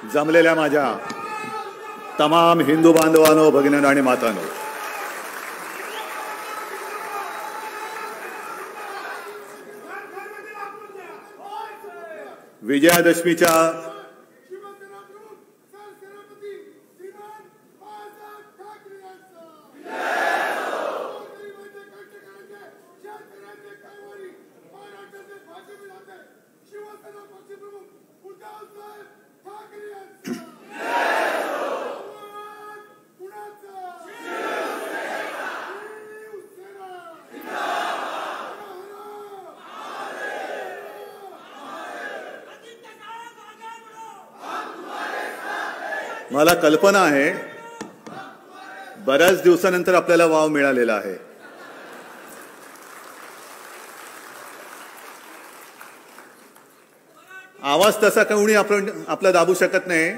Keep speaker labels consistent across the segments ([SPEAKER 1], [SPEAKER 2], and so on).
[SPEAKER 1] जमलेल्या माझ्या तमाम हिंदू बांधवांनो, भगिनींनो आणि मातांनो, विजयादशमीच्या मला कल्पना आहे बऱ्याच दिवसानंतर आपल्याला वाव मिळालेला आहे. आवाज तसा कोणी आपला दाबू शकत नाही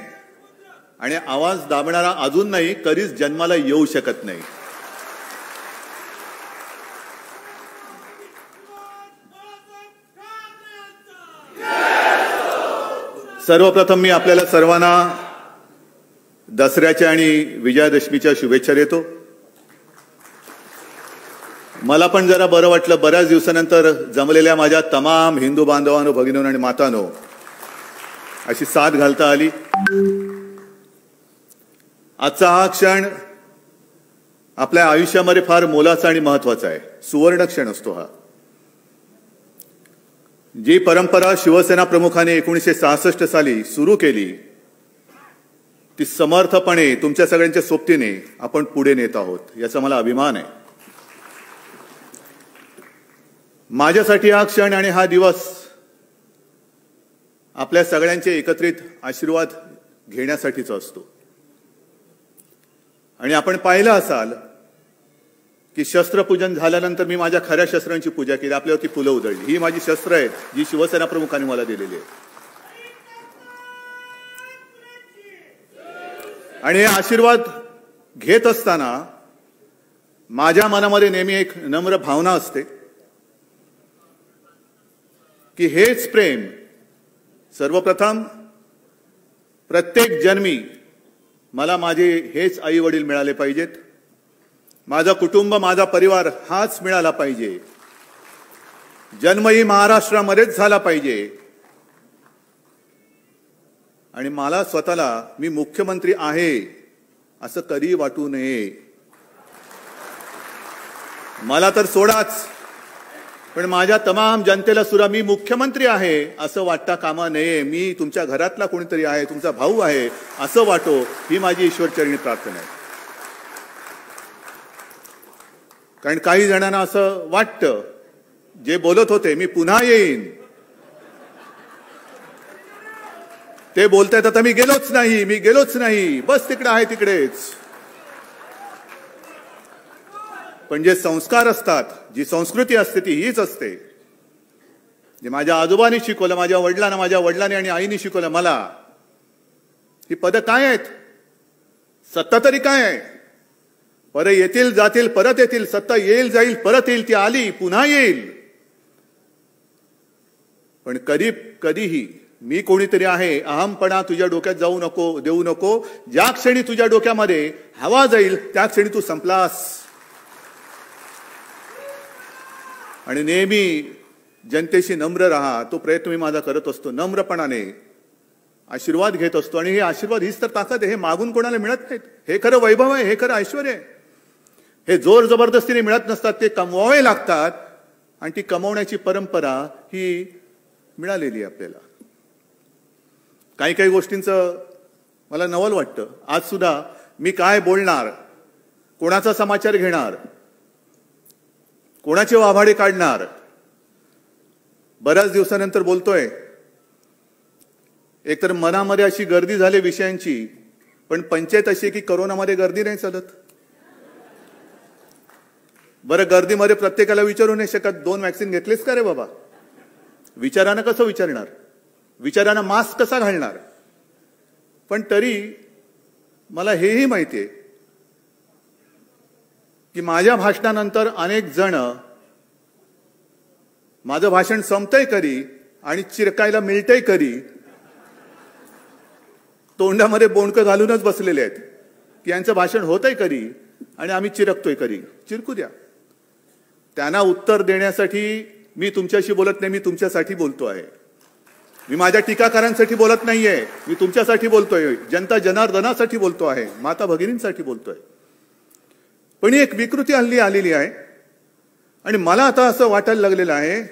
[SPEAKER 1] आणि आवाज दाबणारा अजून नाही, कधीच जन्माला येऊ शकत नाही. सर्वप्रथम मी आपल्याला सर्वांना दसऱ्याच्या आणि विजयादशमीच्या शुभेच्छा देतो. मला पण जरा बरं वाटलं, बऱ्याच दिवसानंतर जमलेल्या माझ्या तमाम हिंदू बांधवांनो, भगिनींनो आणि मातांनो अशी साथ घालता आली. आजचा हा क्षण आपल्या आयुष्यामध्ये फार मोलाचा आणि महत्वाचा आहे. सुवर्ण क्षण असतो हा. जी परंपरा शिवसेना प्रमुखाने 1966 साली सुरू केली ती समर्थपणे तुमच्या सगळ्यांच्या सोबतीने आपण पुढे नेत आहोत, याचा मला अभिमान आहे. माझ्यासाठी हा क्षण आणि हा दिवस आपल्या सगळ्यांचे एकत्रित आशीर्वाद घेण्यासाठीचा असतो. आणि आपण पाहिलं असाल की शस्त्रपूजन झाल्यानंतर मी माझ्या खऱ्या शस्त्रांची पूजा केली, आपल्यावरती फुलं उधळली. ही माझी शस्त्र आहेत जी शिवसेना प्रमुखांनी मला दिलेली आहेत. आणि हे आशीर्वाद घेत असताना माझ्या मनामध्ये नेहमी एक नम्र भावना असते की हेच प्रेम सर्वप्रथम प्रत्येक जन्मी मला माझे हेच आई वडील मिळाले पाहिजेत, माझा कुटुंब, माझा परिवार हाच मिळाला पाहिजे, जन्मही महाराष्ट्रामध्येच झाला पाहिजे आणि मला स्वतःला मी मुख्यमंत्री आहे असं कधी वाटू नये. मला तर सोडाच, पण माझ्या तमाम जनतेला सुद्धा मी मुख्यमंत्री आहे असं वाटता कामा नये. मी तुमच्या घरातला कोणीतरी आहे, तुमचा भाऊ आहे असं वाटो, ही माझी ईश्वरचरणी प्रार्थना आहे. कारण काही जणांना असं वाटतं, जे बोलत होते मी पुन्हा येईन ते बोलतायत आता मी गेलोच नाही, बस तिकडे आहे तिकडेच. पण जे संस्कार असतात, जी संस्कृती असते ती हीच असते. जे माझ्या आजोबांनी शिकवलं, माझ्या वडिलांनी आणि आईने शिकवलं मला, ही पदं काय आहेत, सत्ता तरी काय आहे. परत येतील जातील परत येतील, सत्ता येईल जाईल परत येईल, ती आली पुन्हा येईल. पण कधीही मी कोणीतरी आहे अहमपणा तुझ्या डोक्यात देऊ नको. ज्या क्षणी तुझ्या डोक्यामध्ये हवा जाईल त्या क्षणी तू संपलास. आणि नेहमी जनतेशी नम्र राहा, तो प्रयत्न मी माझा करत असतो. नम्रपणाने आशीर्वाद घेत असतो आणि हे आशीर्वाद हीच तर ताकद आहे. हे मागून कोणाला मिळत नाहीत. हे खरं वैभव आहे, हे खरं ऐश्वर्य आहे. हे जोर जबरदस्तीने मिळत नसतात, ते कमवावे लागतात आणि ती कमवण्याची परंपरा ही मिळालेली आहे आपल्याला. काही गोष्टींचं मला नवल वाटतं. आज सुद्धा मी काय बोलणार, कोणाचा समाचार घेणार, कोणाचे वाभाडे काढणार, बऱ्याच दिवसानंतर बोलतोय. एकतर मनामध्ये अशी गर्दी झाली विषयांची, पण पंचायत अशी की करोनामध्ये गर्दी नाही चालत. बरं, गर्दीमध्ये प्रत्येकाला विचारू नाही शकत 2 वॅक्सिन घेतलेस का रे बाबा. विचारानं कसं विचारणार, विचारानं मास्क कसा घालणार. पण तरी मला हेही माहिती आहे की माझ्या भाषणानंतर अनेक जण माझं भाषण संपतंय कधी आणि चिरकायला मिळतंय कधी तोंडामध्ये बोंडकं घालूनच बसलेले आहेत की यांचं भाषण होतंय कधी आणि आम्ही चिरकतोय कधी. चिरकू द्या. त्यांना उत्तर देण्यासाठी मी तुमच्याशी बोलत नाही, मी तुमच्यासाठी बोलतो आहे. मी माझ्या टीकाकारांसाठी बोलत नाहीये, मी तुमच्यासाठी बोलतोय, जनता जनार्दनासाठी बोलतो आहे, माता भगिनींसाठी बोलतोय. पण एक विकृती हल्ली आलेली आहे आणि मला आता असं वाटायला लागलेलं आहे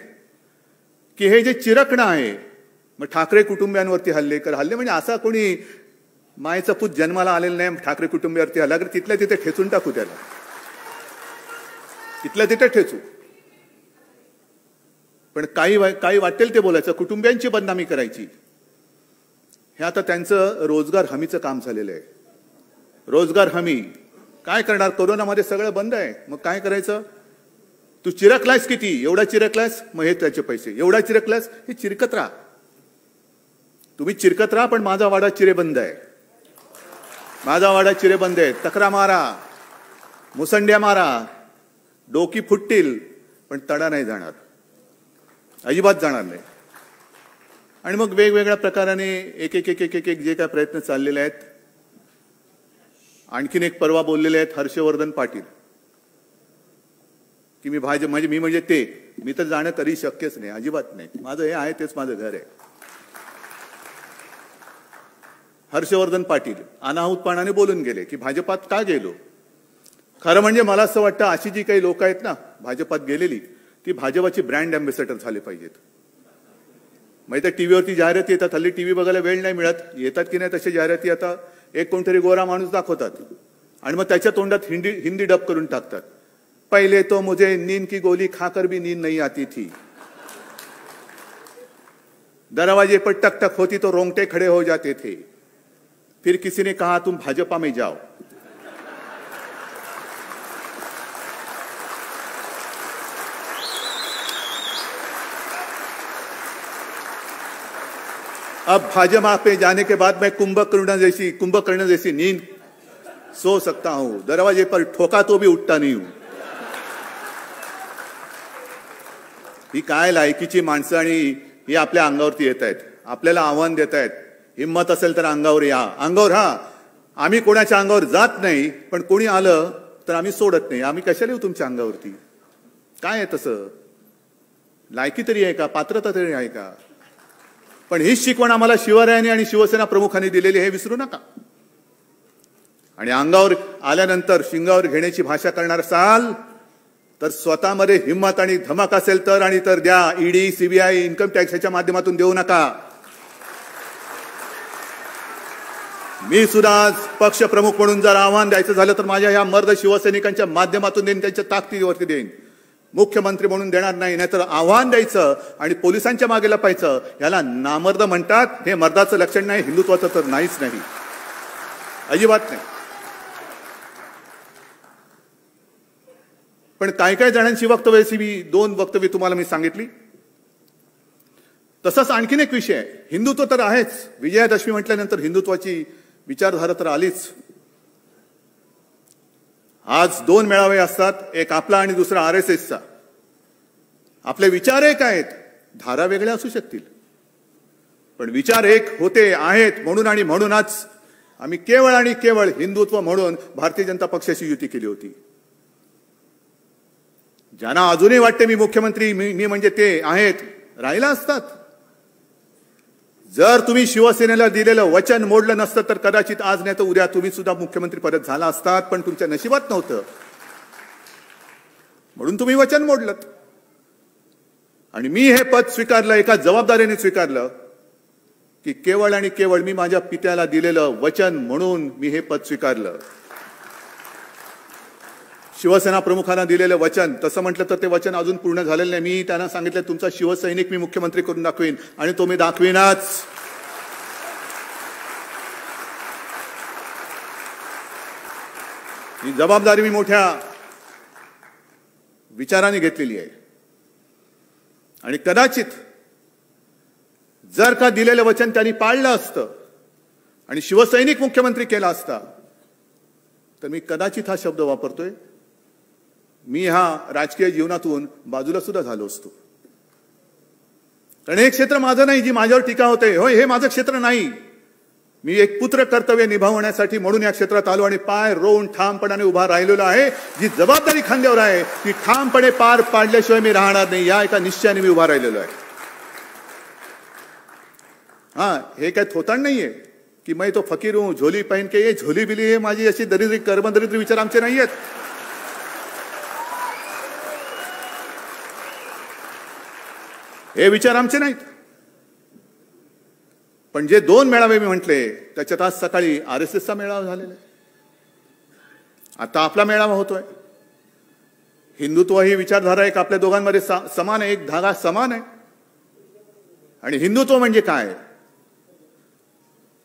[SPEAKER 1] की हे जे चिरकणं आहे, मग ठाकरे कुटुंबियांवरती हल्ले म्हणजे असा कोणी मायचा पूत जन्माला आलेला नाही ठाकरे कुटुंबियांवरती हल्ला, तिथल्या तिथे ठेचून टाकू त्याला, तिथल्या तिथे ठेचू. पण काही वाटेल ते बोलायचं, कुटुंबियांची बदनामी करायची. हे आता त्यांचं रोजगार हमीचं काम झालेलं आहे. रोजगार हमी काय करणार? कोरोनामध्ये सगळं बंद आहे, मग काय करायचं? तू चिरकलायस किती? एवढा चिरकलायस, मग हे त्याचे पैसे. एवढा चिरकलायस, हे चिरकत राहा. तुम्ही चिरकत राहा, पण माझा वाडा चिरेबंद आहे. माझा वाडा चिरेबंद आहे. तक्रा मारा, मुसंड्या मारा, डोकी फुटतील, पण तडा नाही जाणार, अजिबात जाणार नाही. आणि मग वेगवेगळ्या प्रकाराने एक एक एक एक एक एक जे काय प्रयत्न चाललेले आहेत. आणखीन एक परवा बोललेले आहेत हर्षवर्धन पाटील की मी म्हणजे ते, मी तर जाणं कधी शक्यच नाही, अजिबात नाही. माझं हे आहे तेच माझं घर आहे. हर्षवर्धन पाटील अनाहूतपणाने बोलून गेले की भाजपात का गेलो. खरं म्हणजे मला असं वाटतं अशी जी काही लोक आहेत ना भाजपात गेलेली, ती भाजपाची ब्रँड अँबॅसेडर झाले पाहिजेत. माहिती आहे टीव्हीवरती जाहिराती येतात, हल्ली टीव्ही बघायला वेळ नाही मिळत, येतात की नाही तशा जाहिराती. आता एक कोणतरी गोरा माणूस दाखवतात आणि मग त्याच्या तोंडात हिंदी डब करून टाकतात. पहिले तो मुझे नींद की गोली खाकर भी नींद नहीं आती थी, दरवाजे पर टक टक होती तो रोंगटे खड़े हो जाते थे, फिर किसी ने कहा तुम भाजपा में जाओ. अब भाजपा पे जाने के बाद मैं कुंभकर्ण जैसी नींद सो सकता हूं, दरवाजे पर ठोका तो भी उठता नहीं हूं. ही काय लायकीची माणसं आणि ही आपल्या अंगावरती येत आहेत, आपल्याला आव्हान देत आहेत. हिम्मत असेल तर अंगावर या. अंगावर हा, आम्ही कोणाच्या अंगावर जात नाही, पण कोणी आलं तर आम्ही सोडत नाही. आम्ही कशाला येऊ तुमच्या अंगावरती? काय आहे तसं? लायकी तरी आहे का? पात्रता तरी आहे का? पण हीच शिकवण आम्हाला शिवरायांनी आणि शिवसेना प्रमुखांनी दिलेली, हे विसरू नका. आणि अंगावर आल्यानंतर शिंगावर घेण्याची भाषा करणार असाल तर स्वतःमध्ये हिम्मत आणि धमक असेल तर, आणि तर द्या. ईडी, सीबीआय, इन्कम टॅक्सच्या माध्यमातून देऊ नका. मी सुद्धा पक्ष प्रमुख म्हणून जर आव्हान द्यायचं झालं तर माझ्या या मर्द शिवसैनिकांच्या माध्यमातून देईन, त्यांच्या ताकदीवरती देईन. मुख्यमंत्री म्हणून देणार नाही. नाहीतर आव्हान द्यायचं आणि पोलिसांच्या मागे लपायचं, याला नामर्द म्हणतात. हे मर्दाचं लक्षण नाही, हिंदुत्वाचं तर नाहीच नाही, अजिबात नाही. पण काय काय जणांची वक्तव्याची मी 2 वक्तव्य तुम्हाला मी सांगितली. तसंच आणखीन एक विषय आहे. हिंदुत्व तर आहेच, विजयादशमी म्हटल्यानंतर हिंदुत्वाची विचारधारा तर आलीच. आज 2 मेळावे असतात, एक आपला आणि दुसरा RSSचा. आपले विचार एक आहेत, धारा वेगळ्या असू शकतील, पण विचार एक होते आहेत. म्हणून आणि म्हणूनच आम्ही केवळ आणि केवळ हिंदुत्व म्हणून भारतीय जनता पक्षाची युती केली होती. ज्यांना अजूनही वाटते मी मुख्यमंत्री, मी म्हणजे ते आहेत, राहिला असतात. जर तुम्ही शिवसेनेला दिलेलं वचन मोडलं नसतं तर कदाचित आज नाही तर उद्या तुम्ही सुद्धा मुख्यमंत्री परत झाला असतात, पण तुमच्या नशिबात नव्हतं, म्हणून तुम्ही वचन मोडलं. आणि मी हे पद स्वीकारलं, एका जबाबदारीने स्वीकारलं की केवळ आणि केवळ मी माझ्या पित्याला दिलेलं वचन म्हणून मी हे पद स्वीकारलं. शिवसेना प्रमुखांना दिलेलं वचन, तसं म्हटलं तर ते वचन अजून पूर्ण झालेलं नाही. मी त्यांना सांगितलं तुमचा शिवसैनिक मी मुख्यमंत्री करून दाखवीन, आणि तो मी दाखवीनच. ही जबाबदारी मी मोठ्या विचाराने घेतलेली आहे. आणि कदाचित जर का दिलेलं वचन त्यांनी पाळलं असतं आणि शिवसैनिक मुख्यमंत्री केला असता तर मी कदाचित हा शब्द वापरतोय, मी हा राजकीय जीवनातून बाजूला सुद्धा झालो असतो. कारण हे क्षेत्र माझं नाही, जी माझ्यावर टीका होते. होय, हे माझं क्षेत्र नाही. मी एक पुत्र कर्तव्य निभावण्यासाठी म्हणून या क्षेत्रात आलो आणि पाय रोवून ठामपणाने उभा राहिलेलो आहे. जी जबाबदारी खांद्यावर आहे ती ठामपणे पार पाडल्याशिवाय मी राहणार नाही, या एका निश्चयाने मी उभा राहिलेलो आहे. हे काय थोतांड नाहीये की मैं तो फकीर हूं, झोली पहन के ये झोली बिली, हे माझी अशी दरिद्री कर्मदरिद्री विचार आमचे नाहीयेत. हे विचार आमचे नाहीत. पण जे 2 मेळावे मी म्हटले त्याच्यात आज सकाळी RSSचा मेळावा झालेला आहे, आता आपला मेळावा होतोय. हिंदुत्व ही विचारधारा एक आपल्या दोघांमध्ये समान आहे, एक धागा समान आहे. आणि हिंदुत्व म्हणजे काय,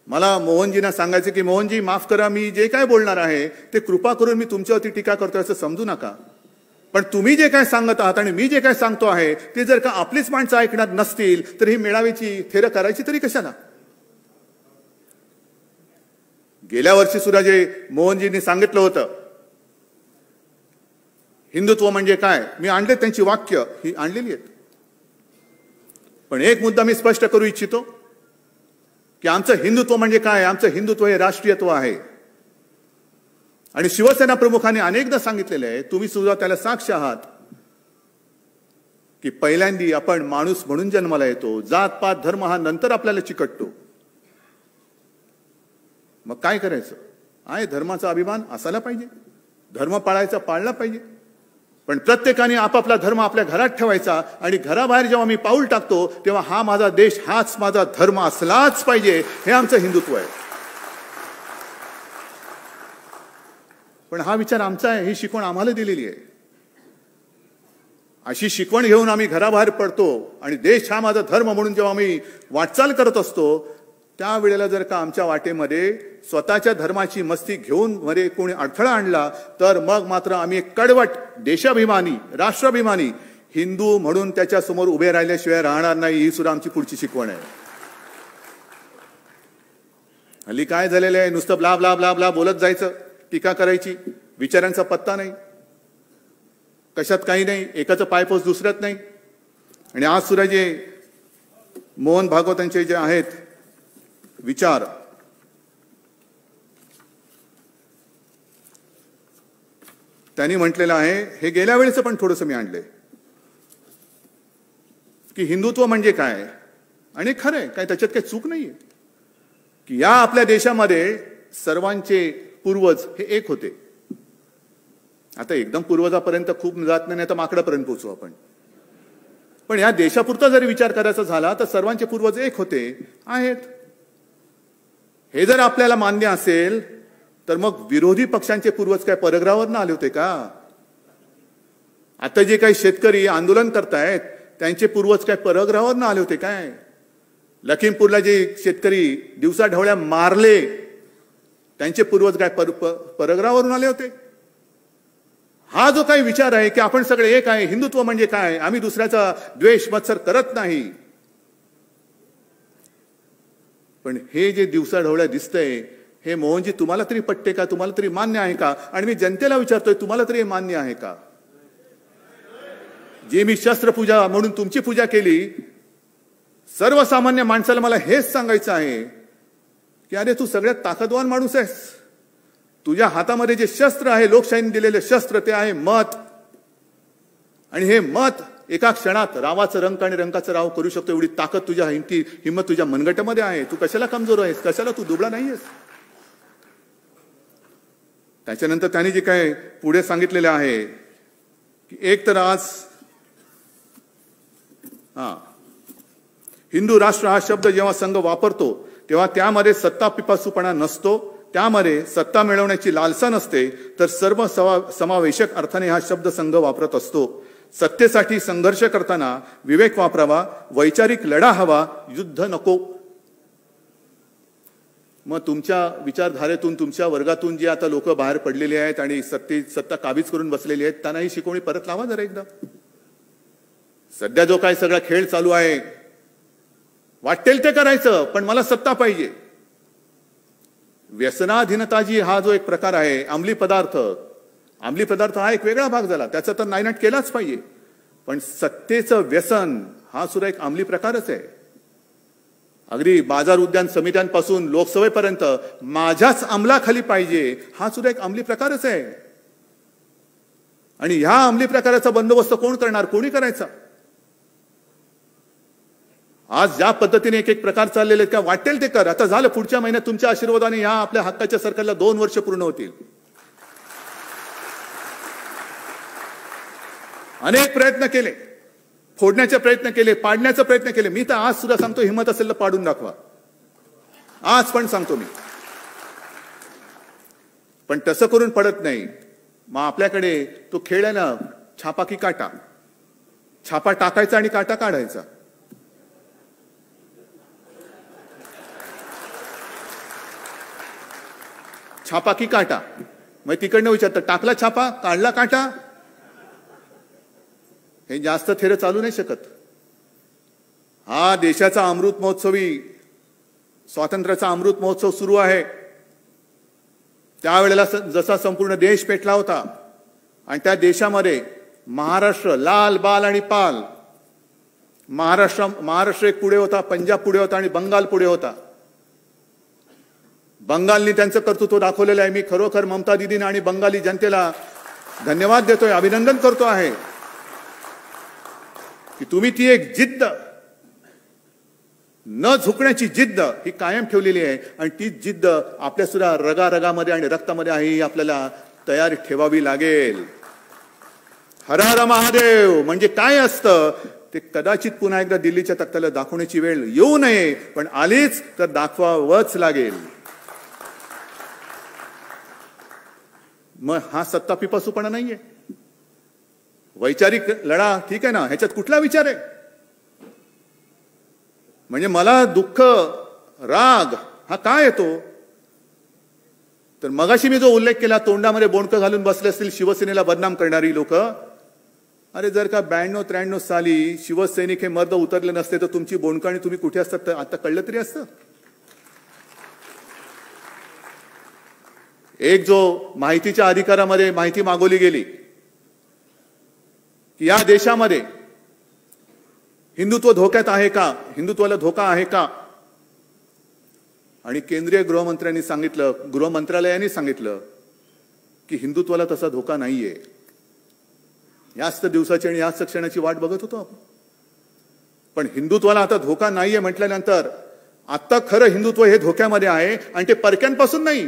[SPEAKER 1] मला मोहनजींना सांगायचं की मोहनजी माफ करा, मी जे काय बोलणार आहे ते कृपा करून मी तुमच्यावरती टीका करतोय असं समजू नका. पण तुम्ही जे काय सांगत आहात आणि मी जे काय सांगतो आहे ते जर का आपलीच माणसं ऐकणार नसतील तर ही मेळाव्याची थेर करायची तरी कशाला. गेल्या वर्षी सुद्धा जे मोहनजींनी सांगितलं होतं हिंदुत्व म्हणजे काय, मी आणले त्यांची वाक्य ही आणलेली आहेत. पण एक मुद्दा मी स्पष्ट करू इच्छितो की आमचं हिंदुत्व म्हणजे काय, आमचं हिंदुत्व हे राष्ट्रीयत्व आहे. आणि शिवसेना प्रमुखांनी अनेकदा सांगितलेलं आहे, तुम्ही सुद्धा त्याला साक्ष आहात, की पहिल्यांदी आपण माणूस म्हणून जन्माला येतो, जात पात धर्म हा नंतर आपल्याला चिकटतो. मग काय करायचं आहे, धर्माचा अभिमान असायला पाहिजे, धर्म पाळायचा पाळला पाहिजे. पण प्रत्येकाने आपापला धर्म आपल्या घरात ठेवायचा आणि घराबाहेर जेव्हा मी पाऊल टाकतो तेव्हा हा माझा देश, हाच माझा धर्म असलाच पाहिजे, हे आमचं हिंदुत्व आहे. पण हा विचार आमचा आहे, ही शिकवण आम्हाला दिलेली आहे. अशी शिकवण घेऊन आम्ही घराबाहेर पडतो आणि देश हा माझा धर्म म्हणून जेव्हा आम्ही वाटचाल करत असतो त्यावेळेला जर का आमच्या वाटेमध्ये स्वतःच्या धर्माची मस्ती घेऊन मध्ये कोणी अडथळा आणला तर मग मात्र आम्ही एक कडवट देशाभिमानी, राष्ट्राभिमानी हिंदू म्हणून त्याच्या समोर उभे राहिल्याशिवाय राहणार नाही. ही सुद्धा आमची पुढची शिकवण आहे. हल्ली काय झालेलं आहे, नुसतं ब्ला ब्ला ब्ला ब्ला बोलत जायचं, टीका करायची, विचारांचा पत्ता नाही, कशात काही नाही, एकाचं पायपोस दुसऱ्यात नाही. आणि आज सुद्धा जे मोहन भागवतांचे जे आहेत विचार, त्यांनी म्हटलेलं आहे, हे गेल्या वेळेचं पण थोडंसं मी आणलंय, की हिंदुत्व म्हणजे काय. आणि खरंय, काय त्याच्यात काही चूक नाहीये की या आपल्या देशामध्ये सर्वांचे पूर्वज हे एक होते. आता एकदम पूर्वजापर्यंत खूप जात नाही, तर माकडापर्यंत पोहोचू आपण. पण या देशापुरता जरी विचार करायचा झाला तर सर्वांचे पूर्वज एक होते, आहेत. हे जर आपल्याला मान्य असेल तर मग विरोधी पक्षांचे पूर्वज काय परग्रहावरनं आले होते का. आता जे काही शेतकरी आंदोलन करतायत त्यांचे पूर्वज काय परग्रहावरनं आले होते काय. लखीमपूरला जे शेतकरी दिवसा ढवळ्या मारले त्यांचे पूर्वज काय परग्रहावरून आले होते. हा जो काही विचार आहे की आपण सगळे एक आहे, हिंदुत्व म्हणजे काय, आम्ही दुसऱ्याचा द्वेष मत्सर करत नाही, पण हे जे दिवसा ढवळ्या दिसतंय हे मोहनजी तुम्हाला तरी पटते का, तुम्हाला तरी मान्य आहे का. आणि मी जनतेला विचारतोय, तुम्हाला तरी मान्य आहे का. जे मी शस्त्रपूजा म्हणून तुमची पूजा केली, सर्वसामान्य माणसाला मला हेच सांगायचं आहे की अरे तू सगळ्यात ताकदवान माणूस आहेस. तुझ्या हातामध्ये जे शस्त्र आहे, लोकशाहीने दिलेले शस्त्र, ते आहे मत. आणि हे मत एका क्षणात रावाचं रंक आणि रंकाचं राव करू शकतो, एवढी ताकद तुझ्या हिंमत तुझ्या मनगटामध्ये आहे. तू कशाला कमजोर आहेस, कशाला तू दुबळा नाहीयेस. त्याच्यानंतर त्यांनी जे काय पुढे सांगितलेले आहे की एक तर आज हिंदू राष्ट्र हा शब्द जेव्हा संघ वापरतो तेव्हा त्यामध्ये सत्ता पिपासूपणा नसतो, त्यामध्ये सत्ता मिळवण्याची लालसा नसते, तर सर्व समावेशक अर्थाने हा शब्द संघ वापरत असतो. सत्तेसाठी संघर्ष करताना विवेक वापरावा, वैचारिक लढा हवा, युद्ध नको. मग तुमच्या विचारधारेतून, तुमच्या वर्गातून जे आता लोक बाहेर पडलेले आहेत आणि सत्ता काबीज करून बसलेली आहेत त्यांना ही शिकवणी परत लावा जरा एकदा. सध्या जो काय सगळा खेळ चालू आहे, वाटेल ते करायचं, पण मला सत्ता पाहिजे. व्यसनाधीनताजी हा जो एक प्रकार आहे, अंमली पदार्थ हा एक वेगळा भाग झाला, त्याचा तर नायनाट केलाच पाहिजे. पण सत्तेचं व्यसन हा सुद्धा एक अंमली प्रकारच आहे. अगदी बाजार उद्यान समित्यांपासून लोकसभेपर्यंत माझ्याच अंमलाखाली पाहिजे, हा सुद्धा एक अंमली प्रकारच आहे. आणि ह्या अंमली प्रकाराचा बंदोबस्त कोण करणार, कोणी करायचा? आज ज्या पद्धतीने एक एक प्रकार चाललेले आहेत, का वाटेल ते कर. आता झालं, पुढच्या महिन्यात तुमच्या आशीर्वादाने ह्या आपल्या हक्काच्या सरकारला 2 वर्ष पूर्ण होतील. अनेक प्रयत्न केले, फोडण्याचे प्रयत्न केले, पाडण्याचा प्रयत्न केले. मी तर आज सुद्धा सांगतो, हिंमत असेल तर पाडून दाखवा. आज पण सांगतो मी. पण तसं करून पडत नाही. मग आपल्याकडे तो खेळ आहे ना, छापा की काटा. छापा टाकायचा आणि काटा काढायचा. छापा की काटा. मग तिकडनं विचारतं, टाकला छापा, काढला काटा. हे जास्त थेर चालू नाही शकत. हा देशाचा अमृत महोत्सवी, स्वातंत्र्याचा अमृत महोत्सव सुरू आहे. त्यावेळेला जसा संपूर्ण देश पेटला होता आणि त्या देशामध्ये महाराष्ट्र लाल बाल आणि पाल. महाराष्ट्र एक पुढे होता, पंजाब पुढे होता आणि बंगाल पुढे होता. बंगालनी त्यांचं कर्तृत्व दाखवलेलं आहे. मी खरोखर ममता दीदींना आणि बंगाली जनतेला धन्यवाद देतोय, अभिनंदन करतो आहे की तुम्ही ती एक जिद्द, न झुकण्याची जिद्द ही कायम ठेवलेली आहे. आणि ती जिद्द आपल्या सुद्धा रगारगामध्ये आणि रक्तामध्ये आहे, ही आपल्याला तयारी ठेवावी लागेल. हर हर महादेव म्हणजे काय असतं ते कदाचित पुन्हा एकदा दिल्लीच्या तख्ताला दाखवण्याची वेळ येऊ नये, पण आलीच तर दाखवावंच लागेल. मग हा सत्ता पिपासूपणा नाहीये. वैचारिक लढा ठीक आहे ना, ह्याच्यात कुठला विचार आहे? म्हणजे मला दुःख, राग हा काय येतो? तर मगाशी मी जो उल्लेख केला, तोंडामध्ये बोंडकं घालून बसले असतील शिवसेनेला बदनाम करणारी लोक. अरे जर का 92-93 साली शिवसैनिक हे मर्द उतरले नसते तर तुमची बोंडकं आणि तुम्ही कुठे असतात आता कळलं तरी असतं. एक जो माहितीच्या अधिकारामध्ये माहिती मागवली गेली की या देशामध्ये हिंदुत्व धोक्यात आहे का, हिंदुत्वाला धोका आहे का? आणि केंद्रीय गृहमंत्र्यांनी सांगितलं, गृह मंत्रालयाने सांगितलं की हिंदुत्वाला तसा धोका नाहीये. याच दिवसाची आणि याच क्षणाची वाट बघत होतो आपण. पण हिंदुत्वाला आता धोका नाहीये म्हटल्यानंतर आता खरं हिंदुत्व हे धोक्यामध्ये आहे. आणि ते परक्यांपासून नाही,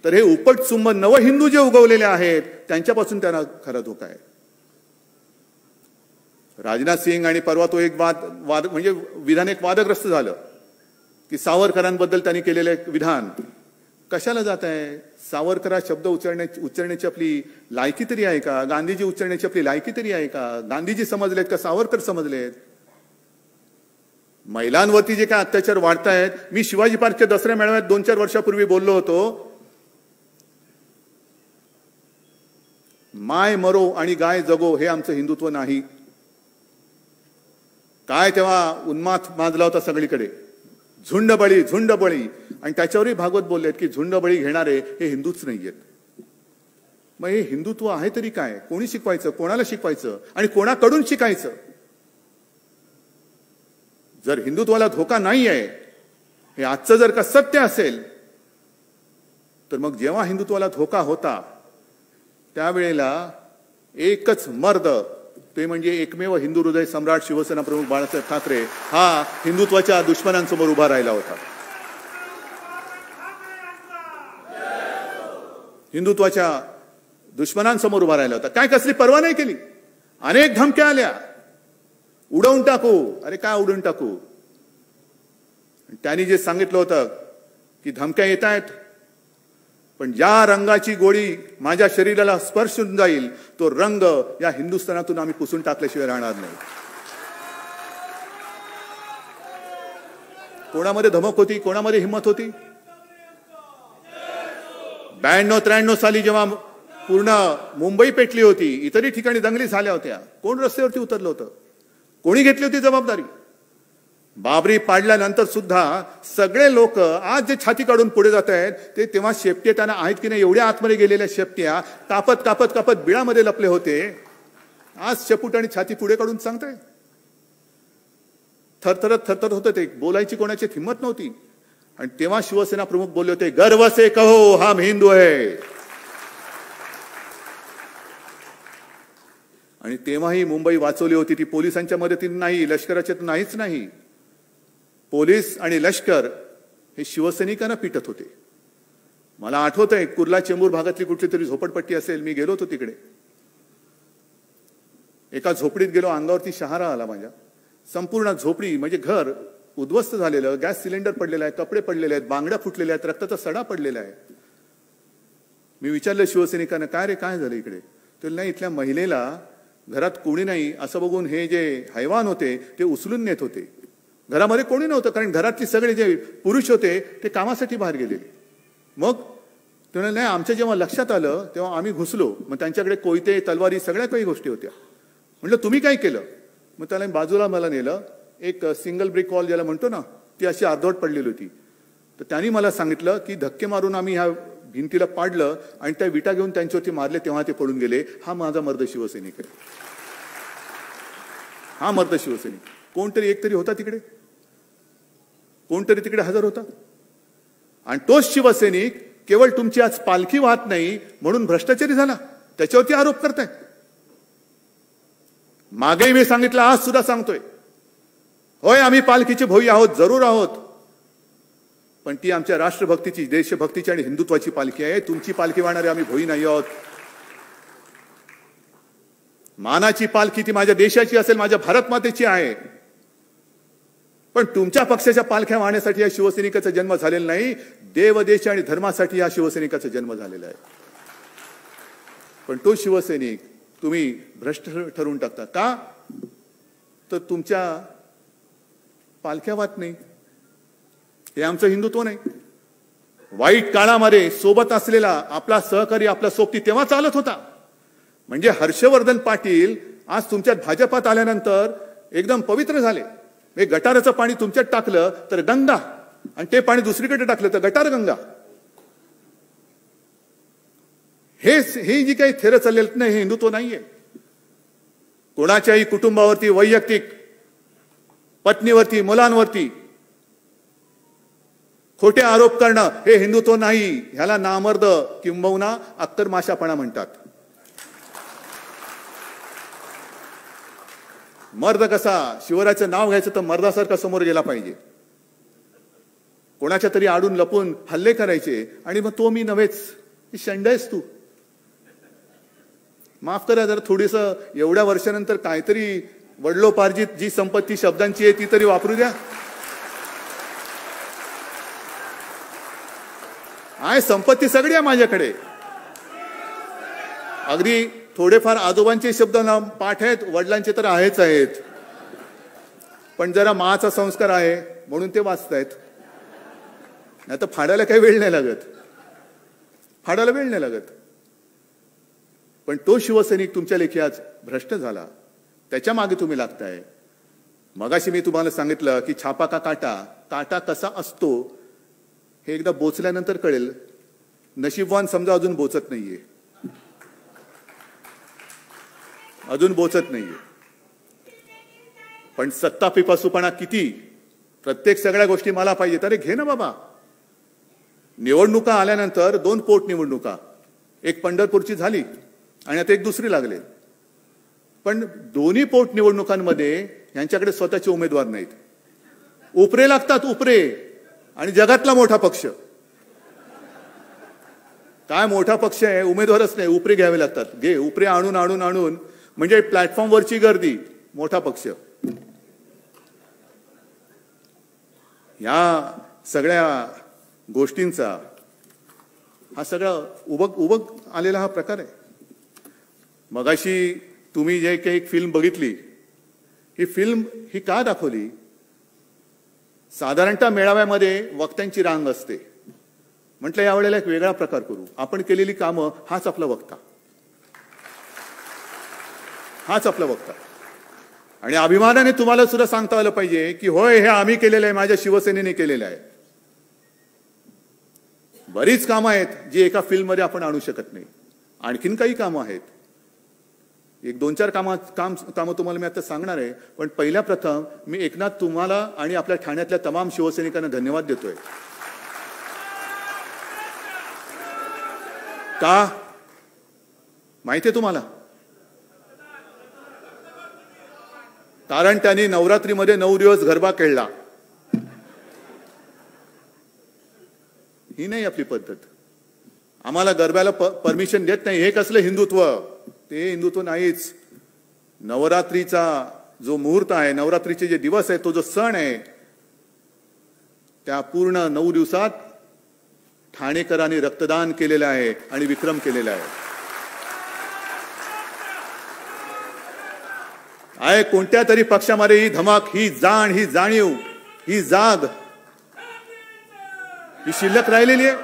[SPEAKER 1] तर हे उपटसुंब नव हिंदू जे उगवलेले आहेत त्यांच्यापासून त्यांना खरा धोका आहे. राजनाथ सिंग आणि परवा तो एक वाद म्हणजे विधान एक वादग्रस्त झालं की सावरकरांबद्दल त्यांनी केलेले विधान कशाला जात आहे? सावरकरा शब्द उच्चारण्याची आपली लायकी तरी आहे का? गांधीजी उच्चारण्याची आपली लायकी तरी आहे का? गांधीजी समजलेत का सावरकर समजलेत? महिलांवरती जे काय अत्याचार वाढतायत, मी शिवाजी पार्कच्या दसऱ्या मेळाव्यात 2-4 वर्षापूर्वी बोललो होतो, माय मरो आणि गाय जगो हे आमचं हिंदुत्व नाही. काय तेव्हा उन्माद माजला होता सगळीकडे, झुंडबळी झुंडबळी. आणि त्याच्यावरही भागवत बोललेत की झुंडबळी घेणारे हे हिंदूच नाहीयेत. मग हे हिंदुत्व आहे तरी काय? कोणी शिकवायचं, कोणाला शिकवायचं आणि कोणाकडून शिकायचं? जर हिंदुत्वाला धोका नाही आहे हे आजचं जर का सत्य असेल, तर मग जेव्हा हिंदुत्वाला धोका होता त्यावेळेला एकच मर्द, ते म्हणजे एकमेव हिंदू हृदय सम्राट शिवसेना प्रमुख बाळासाहेब ठाकरे हा हिंदुत्वाच्या दुश्मनांसमोर उभा राहिला होता. हिंदुत्वाच्या दुश्मनांसमोर उभा राहिला होता. काय कसली पर्वा नाही केली. अनेक धमक्या आल्या, उडवून टाकू. अरे काय उडवून टाकू? त्यांनी जे सांगितलं होतं की धमक्या येत आहेत, पण ज्या रंगाची गोळी माझ्या शरीराला स्पर्श होऊन जाईल तो रंग या हिंदुस्थानातून आम्ही पुसून टाकल्याशिवाय राहणार नाही. कोणामध्ये धमक होती, कोणामध्ये हिंमत होती? 92-93 साली जेव्हा पूर्ण मुंबई पेटली होती, इतरही ठिकाणी दंगली झाल्या होत्या, कोण रस्त्यावरती उतरलं होतं? कोणी घेतली होती जबाबदारी? बाबरी पाडल्यानंतर सुद्धा सगळे लोक आज जे छाती काढून पुढे जात आहेत ते तेव्हा शेपटे त्यांना आहेत की नाही एवढ्या आतमध्ये गेलेल्या शेपट्या कापत कापत कापत बिळामध्ये लपले होते. आज शेपूट आणि छाती पुढे काढून सांगताय. थरथरत होतं ते, बोलायची कोणाची हिंमत नव्हती. आणि तेव्हा शिवसेना प्रमुख बोलले होते, गर्व से कहो हम हिंदू है. आणि तेव्हाही मुंबई वाचवली होती ती पोलिसांच्या मदतीने नाही, लष्कराच्या नाहीच नाही. पोलीस आणि लष्कर हे शिवसैनिकांना पिटत होते. मला आठवतंय कुर्ला चेंबूर भागातली कुठली तरी झोपडपट्टी असेल, मी गेलो होतो तिकडे. एका झोपडीत गेलो, अंगावरती शहारा आला माझ्या. संपूर्ण झोपडी म्हणजे घर उद्ध्वस्त झालेलं, गॅस सिलेंडर पडलेला आहे, कपडे पडलेले आहेत, बांगड्या फुटलेल्या आहेत, रक्ताचा सडा पडलेला आहे. मी विचारलं शिवसैनिकांना, काय रे काय झालं इकडे? तर नाही, इथल्या महिलेला घरात कोणी नाही असं बघून हे जे हैवान होते ते उचलून नेत होते. घरामध्ये कोणी नव्हतं, कारण घरातले सगळे जे पुरुष होते ते कामासाठी बाहेर गेलेले. मग ते नाही, आमच्या जेव्हा लक्षात आलं तेव्हा आम्ही घुसलो. मग त्यांच्याकडे कोयते, तलवारी, सगळ्या काही गोष्टी होत्या. म्हटलं तुम्ही काय केलं? मग त्याला बाजूला मला नेलं. एक सिंगल ब्रिक वॉल ज्याला म्हणतो ना, ती अशी अर्धवट पडलेली होती. तर त्यांनी मला सांगितलं की धक्के मारून आम्ही ह्या भिंतीला पाडलं आणि त्या विटा घेऊन त्यांच्यावरती मारले, तेव्हा ते पडून गेले. हा माझा मर्द शिवसैनिक आहे, हा मर्द शिवसैनिक. कोणतरी एक तरी होता तिकडे, कोणतरी तिकडे हजर होता. आणि तोच शिवसैनिक केवळ तुमची आज पालखी वाहत नाही म्हणून भ्रष्टाचारी झाला, त्याच्यावरती आरोप करताय. मागेही मी सांगितलं, आज सुद्धा सांगतोय, होय आम्ही पालखीचे भोई आहोत, जरूर आहोत, पण ती आमच्या राष्ट्रभक्तीची, देशभक्तीची आणि हिंदुत्वाची पालखी आहे. तुमची पालखी वाहणारे आम्ही भोई नाही आहोत. मानाची पालखी ती माझ्या देशाची असेल, माझ्या भारत मातेची आहे. पण तुमच्या पक्षाच्या पालख्या वाहण्यासाठी या शिवसैनिकाचा जन्म झालेला नाही. देव, देश आणि धर्मासाठी या शिवसैनिकाचा जन्म झालेला आहे. पण तो शिवसैनिक तुम्ही भ्रष्ट ठरवून टाकता का? तर तुमच्या पालख्या वाहत नाही. हे आमचं हिंदुत्व नाही. वाईट काळामध्ये सोबत असलेला आपला सहकारी, आपला सोबती तेव्हा चालत होता. म्हणजे हर्षवर्धन पाटील आज तुमच्यात भाजपात आल्यानंतर एकदम पवित्र झाले. हे गटाराचं पाणी तुमच्यात टाकलं तर गंगा, आणि ते पाणी दुसरीकडे टाकलं तर गटार गंगा. हे जी काही थेरं चाललेलं नाही, हे हिंदुत्व नाहीये. कोणाच्याही कुटुंबावरती, वैयक्तिक पत्नीवरती, मुलांवरती खोटे आरोप करणं हे हिंदुत्व नाही. ह्याला नामर्द किंबहुना अक्कर माशापणा म्हणतात. मर्द कसा, शिवराचं नाव घ्यायचं तर मर्दासारखा समोर गेला पाहिजे. कोणाच्या तरी आडून लपून हल्ले करायचे आणि मग तो मी नव्हेच, शंडायस तू. माफ करा जरा थोडीस, एवढ्या वर्षानंतर काहीतरी वडलोपार्जित जी संपत्ती शब्दांची आहे ती तरी वापरू द्या. आहे संपत्ती सगळी आहे माझ्याकडे. अगदी थोडेफार आजोबांचे शब्द पाठ आहेत, वडिलांचे तर आहेच आहेत. पण जरा माचा संस्कार आहे म्हणून ते वाचतायत. नाही तर फाडायला काही वेळ नाही लागत, फाडायला वेळ नाही लागत. पण तो शिवसैनिक तुमच्या लेखी आज भ्रष्ट झाला, त्याच्या मागे तुम्ही लागताय. मगाशी मी तुम्हाला सांगितलं की छापा का काटा, काटा कसा असतो हे एकदा बोचल्यानंतर कळेल. नशीबवान समजा अजून बोचत नाहीये, अजून बोचत नाहीये. पण सत्ता पिपासूपणा किती, प्रत्येक सगळ्या गोष्टी मला पाहिजेत. अरे घे ना बाबा. निवडणुका आल्यानंतर 2 पोटनिवडणुका, एक पंढरपूरची झाली आणि आता एक दुसरी लागले. पण दोन्ही पोटनिवडणुकांमध्ये यांच्याकडे स्वतःचे उमेदवार नाहीत. उपरे लागतात, उपरे. आणि जगातला मोठा पक्ष काय मोठा पक्ष आहे, उमेदवारच नाही, उपरे घ्यावे लागतात. घे उपरे आणून आणून आणून, म्हणजे प्लॅटफॉर्मवरची गर्दी, मोठा पक्ष. या सगळ्या गोष्टींचा हा सगळा उबग आलेला हा प्रकार आहे. मगाशी तुम्ही जे काही एक फिल्म बघितली, ही फिल्म ही का दाखवली? साधारणतः मेळाव्यामध्ये वक्त्यांची रांग असते. म्हटलं यावेळेला एक वेगळा प्रकार करू. आपण केलेली कामं हाच आपला वक्ता, हाच आपला वक्ता. आणि अभिमानाने तुम्हाला सुद्धा सांगता आलं पाहिजे की होय हे आम्ही केलेलं आहे, माझ्या शिवसेनेने केलेलं आहे. बरीच कामं आहेत जी एका फिल्ममध्ये आपण आणू शकत नाही. आणखीन काही कामं आहेत. एक 2-4 कामं तुम्हाला मी आता सांगणार आहे, पण पहिल्या प्रथम मी एकनाथ तुम्हाला आणि आपल्या ठाण्यातल्या तमाम शिवसैनिकांना धन्यवाद देतोय. का माहितीये तुम्हाला? कारण त्यांनी नवरात्रीमध्ये 9 दिवस गरबा खेळला. ही नाही आपली पद्धत. आम्हाला गरब्याला परमिशन देत नाही. हे कसलं हिंदुत्व? ते हिंदुत्व नाहीच. नवरात्रीचा जो मुहूर्त आहे, नवरात्रीचे जे दिवस आहे, तो जो सण आहे, त्या पूर्ण 9 दिवसात ठाणेकरांनी रक्तदान केलेलं आहे आणि विक्रम केलेला आहे. कोणत्या तरी पक्षामध्ये ही धमक, ही जाण, ही जाणीव, ही जाग ही शिल्लक राहिलेली आहे.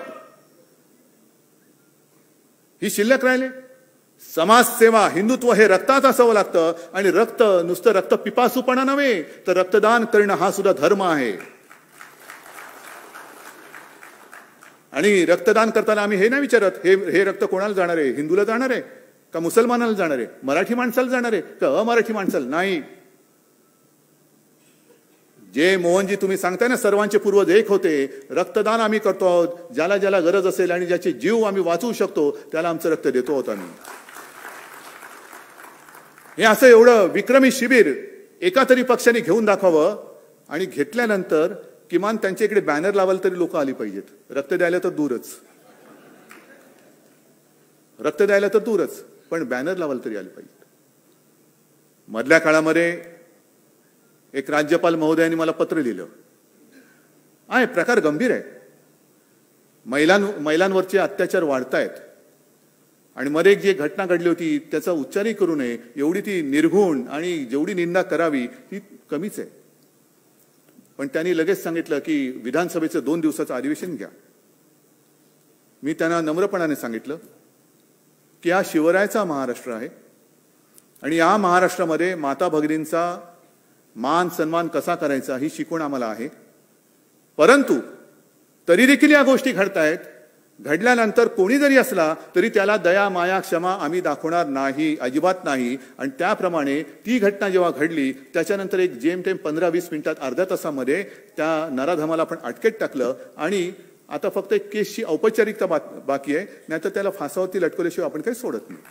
[SPEAKER 1] ही शिल्लक राहिले. समाजसेवा, हिंदुत्व हे रक्तात असावं लागतं. आणि रक्त नुसतं रक्त पिपासूपणा नव्हे, तर रक्तदान करणं हा सुद्धा धर्म आहे. आणि रक्तदान करताना आम्ही हे नाही विचारत हे रक्त कोणाला जाणार आहे? हिंदूला जाणार आहे का मुसलमानाला जाणार आहे? मराठी माणसाला जाणार आहे का अमराठी माणसाला? नाही. जे मोहनजी तुम्ही सांगताय ना, सर्वांचे पूर्वज एक होते. रक्तदान आम्ही करतो आहोत. ज्याला ज्याला गरज असेल आणि ज्याचे जीव आम्ही वाचवू शकतो त्याला आमचं रक्त देतो आहोत आम्ही. हे असं एवढं विक्रमी शिबिर एका तरी पक्षाने घेऊन दाखवावं. आणि घेतल्यानंतर किमान त्यांच्या इकडे बॅनर लावायला तरी लोक आली पाहिजेत. रक्त द्यायला तर दूरच, रक्त द्यायला तर दूरच, पण बॅनर लावायला तरी आली पाहिजेत. मधल्या काळामध्ये एक राज्यपाल महोदयांनी मला पत्र लिहिलं आहे. प्रकार गंभीर आहे. महिलांवरचे अत्याचार वाढतायत. आणि मध्ये एक जी घटना घडली होती त्याचा उच्चारही करू नये एवढी ती निर्घुण आणि जेवढी निंदा करावी ती कमीच आहे. पण त्यांनी लगेच सांगितलं की विधानसभेचं 2 दिवसाचं अधिवेशन घ्या. मी त्यांना नम्रपणाने सांगितलं की हा शिवरायाचा महाराष्ट्र आहे आणि या महाराष्ट्रामध्ये माता भगिनींचा मान सन्मान कसा करायचा ही शिकवण आम्हाला आहे. परंतु तरी देखील या गोष्टी घडतायत. घडल्यानंतर कोणी जरी असला तरी त्याला दया माया क्षमा आम्ही दाखवणार नाही, अजिबात नाही. आणि त्याप्रमाणे ती घटना जेव्हा घडली त्याच्यानंतर एक जेमतेम 15-20 मिनिटात, अर्ध्या तासामध्ये त्या नराधमाला आपण अटकेत टाकलं. आणि आता फक्त एक केसची औपचारिकता बाकी आहे, नाहीतर त्याला फासावरती लटकवल्याशिवाय आपण काही सोडत नाही.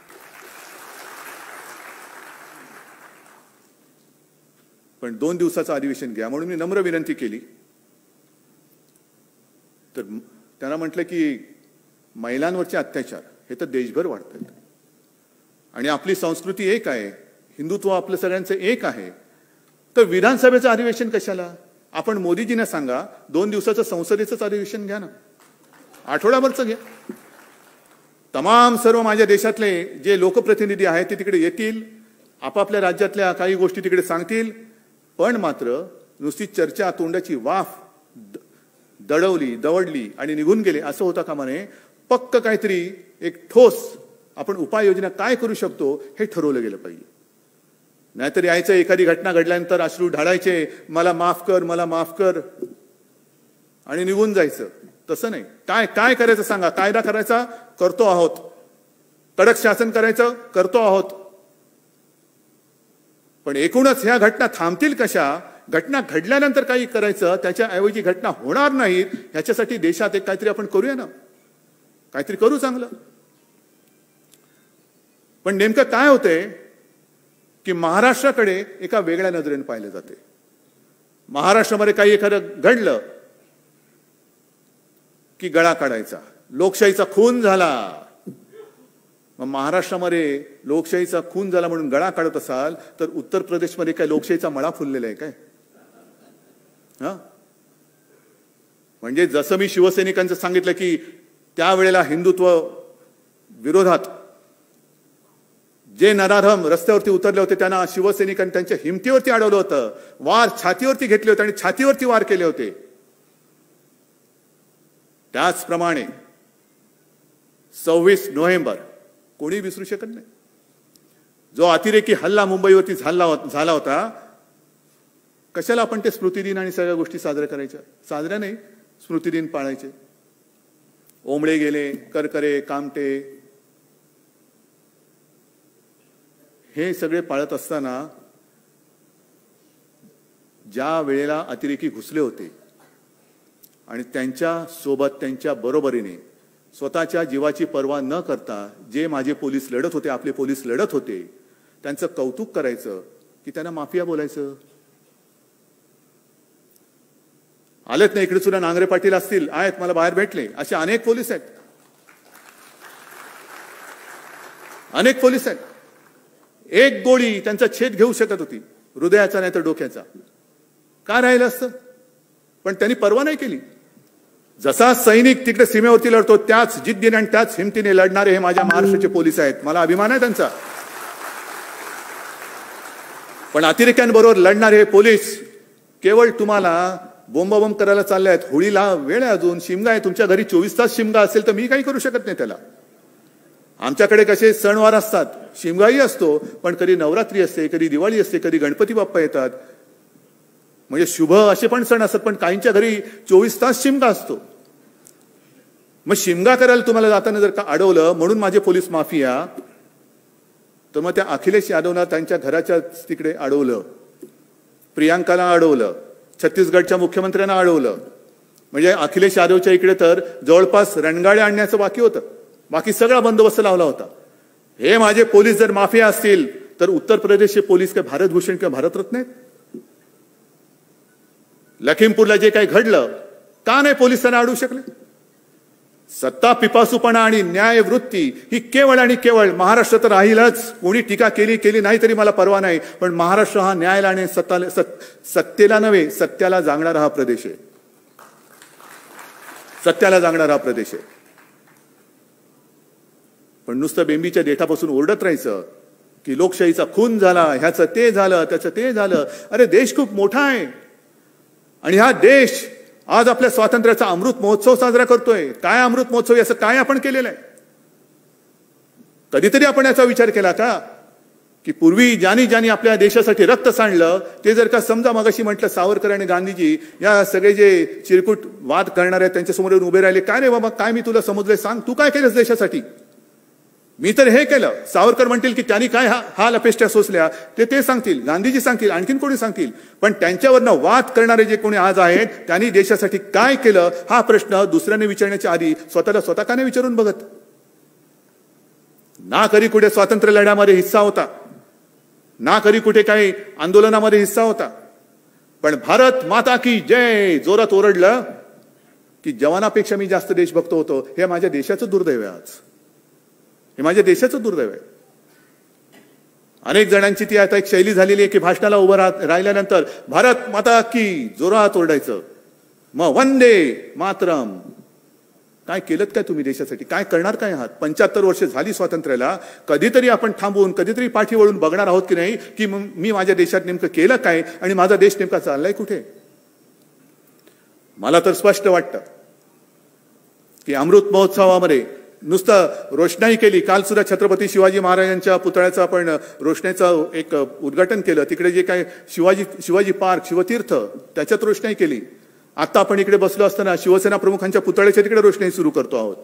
[SPEAKER 1] पण 2 दिवसाचं अधिवेशन घ्या म्हणून मी नम्र विनंती केली. तर त्यांना म्हटलं की महिलांवरचे अत्याचार हे तर देशभर वाढत आहेत आणि आपली संस्कृती एक आहे, हिंदुत्व आपलं सगळ्यांचं एक आहे. तर विधानसभेचं अधिवेशन कशाला? आपण मोदीजींना सांगा 2 दिवसाचं संसदेचंच अधिवेशन घ्या ना, आठवड्याभरचं घ्या. तमाम सर्व माझ्या देशातले जे लोकप्रतिनिधी आहेत ते तिकडे येतील, आपापल्या राज्यातल्या काही गोष्टी तिकडे सांगतील. पण मात्र नुसती चर्चा, तोंडाची वाफ दडवली, दवडली आणि निघून गेले असं होता कामा नये. पक्क काहीतरी एक ठोस आपण उपाययोजना काय करू शकतो हे ठरवलं गेलं पाहिजे. नाहीतर यायचं एखादी घटना घडल्यानंतर अश्रू ढाळायचे, मला माफ कर, मला माफ कर, आणि निघून जायचं. तसं नाही. काय करायचं सांगा. कायदा करायचा करतो आहोत, कडक शासन करायचं करतो आहोत. पण एकूणच ह्या घटना थांबतील कशा? घटना घडल्यानंतर काही करायचं, त्याच्याऐवजी घटना होणार नाहीत ह्याच्यासाठी देशात एक काहीतरी आपण करूया ना, काहीतरी करू चांगलं. पण नेमकं काय होतंय की महाराष्ट्राकडे एका वेगळ्या नजरेने पाहिलं जाते. महाराष्ट्रामध्ये काही एखादं घडलं की गळा काढायचा, लोकशाहीचा खून झाला. मग महाराष्ट्रामध्ये लोकशाहीचा खून झाला म्हणून गळा काढत असाल तर उत्तर प्रदेशमध्ये काय लोकशाहीचा मळा फुललेला आहे काय? म्हणजे जसं मी शिवसैनिकांचं सांगितलं की त्यावेळेला हिंदुत्व विरोधात जे नराधम रस्त्यावरती उतरले होते त्यांना शिवसैनिकांनी त्यांच्या हिमतीवरती अडवलं होतं, वार छातीवरती घेतले होते आणि छातीवरती वार केले होते. त्याचप्रमाणे 26 नोव्हेंबर कोणी विसरू शकत नाही. जो अतिरेकी हल्ला मुंबईवरती झाला होता, कशाला आपण ते स्मृतिदिन आणि सगळ्या गोष्टी साजऱ्या करायच्या? साजऱ्या नाही, स्मृतिदिन पाळायचे. ओंबळे गेले, करकरे, कामटे, हे सगळे पाळत असताना ज्या वेळेला अतिरेकी घुसले होते आणि त्यांच्या सोबत त्यांच्या बरोबरीने स्वतःच्या जीवाची पर्वा न करता जे माझे पोलीस लढत होते, आपले पोलीस लढत होते, त्यांचं कौतुक करायचं की त्यांना माफिया बोलायचं. आलेत ना इकडे सुद्धा नांगरे पाटील असतील, आहेत, मला बाहेर भेटले, असे अनेक पोलीस आहेत, अनेक पोलीस आहेत. एक गोळी त्यांचा छेद घेऊ शकत होती, हृदयाचा नाही तर डोक्याचा. का राहिलं असतं? पण त्यांनी पर्वा नाही केली. जसा सैनिक तिकडे सीमेवरती लढतो त्याच जिद्दीने आणि त्याच हिमतीने लढणारे हे माझ्या महाराष्ट्राचे पोलीस आहेत. मला अभिमान आहे त्यांचा. पण अतिरेक्यांबरोबर लढणारे हे पोलीस केवळ तुम्हाला बोंबाबोंब करायला चालले आहेत. होळीला वेळ आहे, अजून शिमगा आहे, तुमच्या घरी 24 तास शिमगा असेल तर मी काही करू शकत नाही त्याला. आमच्याकडे कसे सणवार असतात, शिमगाही असतो, पण कधी नवरात्री असते, कधी दिवाळी असते, कधी गणपती बाप्पा येतात, म्हणजे शुभ असे पण सण असतात. पण काहींच्या घरी 24 तास शिमगा असतो. मग शिमगा करायला तुम्हाला जाताना जर का अडवलं म्हणून माझे पोलीस माफिया, तर मग त्या अखिलेश यादवला त्यांच्या घराच्या तिकडे अडवलं, प्रियांकाला अडवलं, छत्तीसगडच्या मुख्यमंत्र्यांना अडवलं. म्हणजे अखिलेश यादवच्या इकडे तर जवळपास रणगाड्या आणण्याचं बाकी होतं, बाकी सगळा बंदोबस्त लावला होता. हे माझे पोलीस जर माफिया असतील तर उत्तर प्रदेशचे पोलीस काय भारतभूषण किंवा भारतरत्न आहेत? लखीमपूरला जे काही घडलं, का नाही पोलिसांना अडवू शकले? सत्ता पिपासूपणा आणि न्यायवृत्ती ही केवळ आणि केवळ महाराष्ट्रात राहीलच. कोणी टीका केली नाही तरी मला परवा नाही, पण महाराष्ट्र हा न्यायाला आणि सत्तेला नव्हे, सत्याला जागणारा हा प्रदेश आहे. सत्याला जागणारा हा प्रदेश आहे. पण नुसतं बेंबीच्या देठापासून ओरडत राहायचं की लोकशाहीचा खून झाला, ह्याचं ते झालं, त्याचं ते झालं. अरे देश खूप मोठा आहे आणि हा देश आज आपल्या स्वातंत्र्याचा अमृत महोत्सव साजरा करतोय. काय अमृत महोत्सव, असं काय आपण केलेलं आहे? कधीतरी आपण याचा विचार केला का की पूर्वी ज्यांनी आपल्या देशासाठी रक्त सांडलं ते जर का समजा मगाशी म्हटलं सावरकर आणि गांधीजी या सगळे जे चिरकुट वाद करणारे आहेत त्यांच्यासमोर येऊन उभे राहिले, काय रे बाबा, काय मी तुला समजलंय, सांग तू काय केलंस देशासाठी? मी तर हे केलं. सावरकर म्हणतील की त्यांनी काय हाल अपेष्टा सोसल्या ते सांगतील, गांधीजी सांगतील, आणखीन कोणी सांगतील. पण त्यांच्यावरनं वाद करणारे जे कोणी आज आहेत त्यांनी देशासाठी काय केलं हा प्रश्न दुसऱ्याने विचारण्याच्या आधी स्वतः का नाही विचारून बघत? ना कधी कुठे स्वातंत्र्य लढ्यामध्ये हिस्सा होता, ना कधी कुठे काही आंदोलनामध्ये हिस्सा होता. पण भारत माता की जय जोरात ओरडलं की जवानापेक्षा मी जास्त देशभक्त होतो. हे माझ्या देशाचं दुर्दैव आहे. आज हे माझ्या देशाचं दुर्दैव आहे. अनेक जणांची ती आता एक शैली झालेली आहे की भाषणाला उभं राहिल्यानंतर भारत माता की जोरात ओरडायचं, मग वंदे मातरम. काय केलं काय तुम्ही देशासाठी? काय करणार काय आहात? 75 वर्ष झाली स्वातंत्र्याला. कधीतरी आपण थांबून कधीतरी पाठी वळून बघणार आहोत की नाही की मी माझ्या देशात नेमकं केलं काय आणि माझा देश नेमका चाललाय कुठे? मला तर स्पष्ट वाटतं की अमृत महोत्सवामध्ये नुसतं रोषणाई केली. काल सुद्धा छत्रपती शिवाजी महाराजांच्या पुतळ्याचं आपण रोषणाईचं एक उद्घाटन केलं. तिकडे जे काय शिवाजी पार्क, शिवतीर्थ, त्याच्यात रोषणाई केली. आता आपण इकडे बसलो असताना शिवसेना प्रमुखांच्या पुतळ्याच्या तिकडे रोषणाई सुरू करतो आहोत.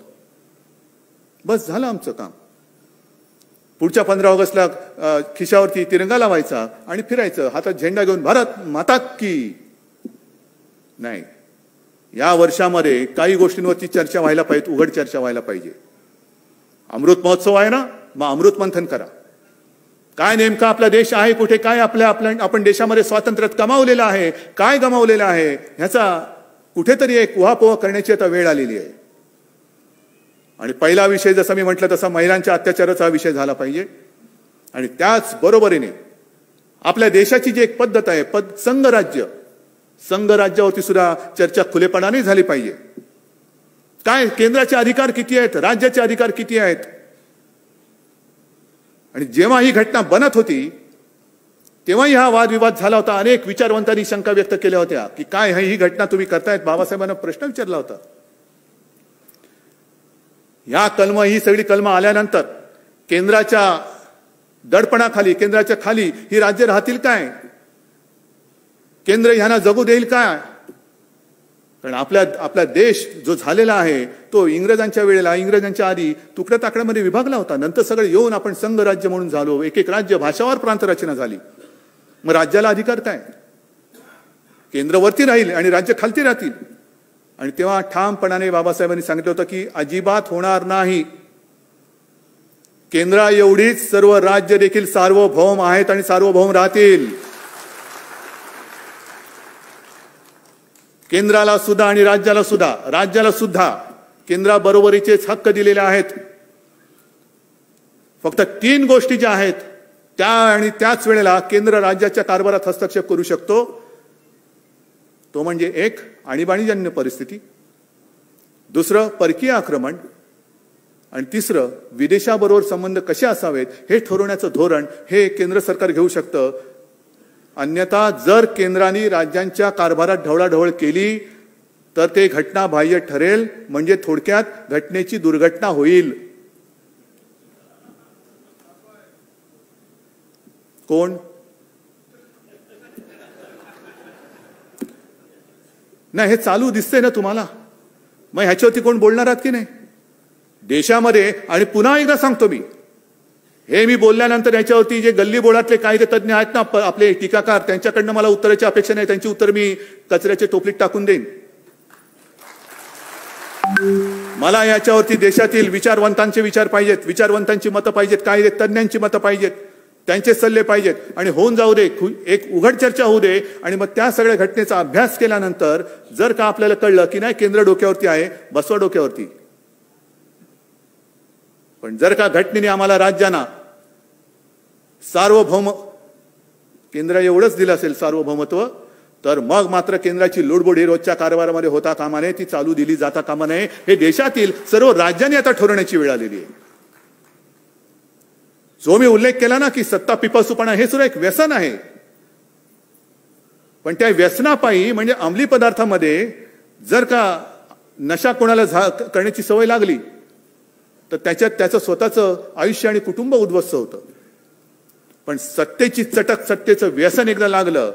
[SPEAKER 1] बस झालं आमचं काम. पुढच्या 15 ऑगस्टला खिशावरती तिरंगा लावायचा आणि फिरायचं हातात झेंडा घेऊन, भारत माता की. नाही, या वर्षामध्ये काही गोष्टींवरची चर्चा व्हायला पाहिजे, उघड चर्चा व्हायला पाहिजे. अमृत महोत्सव आहे ना, मग अमृत मंथन करा. काय नेमका आपला देश आहे कुठे, काय आपण देशामध्ये स्वातंत्र्यात कमावलेलं आहे, काय गमावलेलं आहे, ह्याचा कुठेतरी एक उहापोह करण्याची आता वेळ आलेली आहे. आणि पहिला विषय जसा मी म्हटलं तसा महिलांच्या अत्याचाराचा विषय झाला पाहिजे. आणि त्याच बरोबरीने आपल्या देशाची जी एक पद्धत आहे, संघराज्यावरती सुद्धा चर्चा खुलेपणाने झाली पाहिजे. काय केंद्राचे अधिकार किती आहेत, राज्याचे अधिकार किती आहेत. आणि जेव्हा ही घटना बनत होती तेव्हाही हा वादविवाद झाला होता. अनेक विचारवंतांनी शंका व्यक्त केल्या होत्या की काय ही घटना तुम्ही करतायत. बाबासाहेबांना प्रश्न विचारला होता. ही सगळी कलमं आल्यानंतर केंद्राच्या दडपणाखाली, केंद्राच्या खाली ही राज्य राहतील काय? केंद्र ह्यांना जगू देईल काय? कारण आपला देश जो झालेला आहे तो इंग्रजांच्या वेळेला, इंग्रजांच्या आधी तुकड्या ताकड्यामध्ये विभागला होता. नंतर सगळे येऊन आपण संघ राज्य म्हणून झालो. एक एक राज्य, भाषावार प्रांत रचना झाली. मग राज्याला अधिकार काय? केंद्रवरती राहील आणि राज्य खालती राहतील. आणि तेव्हा ठामपणाने बाबासाहेबांनी सांगितलं होतं की अजिबात होणार नाही. केंद्रा एवढीच सर्व राज्य देखील सार्वभौम आहेत आणि सार्वभौम राहतील. केंद्राला सुद्धा आणि राज्याला सुद्धा केंद्राबरोबरीचेच हक्क दिलेले आहेत. फक्त 3 गोष्टी ज्या आहेत त्या आणि त्याच वेळेला केंद्र राज्याच्या कारभारात हस्तक्षेप करू शकतो. तो म्हणजे 1 आणीबाणीजन्य परिस्थिती, 2 परकीय आक्रमण आणि 3 विदेशाबरोबर संबंध कसे असावेत हे ठरवण्याचं धोरण हे केंद्र सरकार घेऊ शकतं. अन्यथा जर केंद्राने राज्यांच्या कारभारात ढवळाढवळ केली तर ते घटनाबाह्य ठरेल. म्हणजे थोडक्यात घटनेची दुर्घटना होईल. कोण? नाही, हे चालू दिसतंय ना तुम्हाला. मग ह्याच्यावरती कोण बोलणार आहात की नाही देशामध्ये? आणि पुन्हा एकदा सांगतो हे मी बोलल्यानंतर याच्यावरती जे गल्ली बोळातले कायदे तज्ञ आहेत ना आपले टीकाकार, त्यांच्याकडनं मला उत्तराची अपेक्षा नाही. त्यांची उत्तर मी कचऱ्याच्या टोपलीत टाकून देईन. मला याच्यावरती देशातील विचारवंतांचे विचार पाहिजेत, विचारवंतांची मतं पाहिजेत, कायदे तज्ञांची मतं पाहिजेत, त्यांचे सल्ले पाहिजेत. आणि होऊन जाऊ दे, एक उघड चर्चा होऊ दे. आणि मग त्या सगळ्या घटनेचा अभ्यास केल्यानंतर जर का आपल्याला कळलं की नाही केंद्र डोक्यावरती आहे, बसवा डोक्यावरती. पण जर का घटनेने आम्हाला राज्यांना सार्वभौम केंद्र एवढंच दिलं असेल सार्वभौमत्व, तर मग मात्र केंद्राची लुडबुड रोजच्या कारभारामध्ये होता कामा नये, ती चालू दिली जाता कामा नये. हे देशातील सर्व राज्यांनी आता ठरवण्याची वेळ आलेली आहे. जो मी उल्लेख केला ना की सत्ता पिपासूपणा, हे सुद्धा एक व्यसन आहे. पण त्या व्यसनापायी म्हणजे अंमली पदार्थामध्ये जर का नशा कोणाला करण्याची सवय लागली तर त्याच्यात त्याचं स्वतःचं आयुष्य आणि कुटुंब उद्ध्वस्त होतं. पण सत्तेची चटक, सत्तेचं व्यसन एकदा लागलं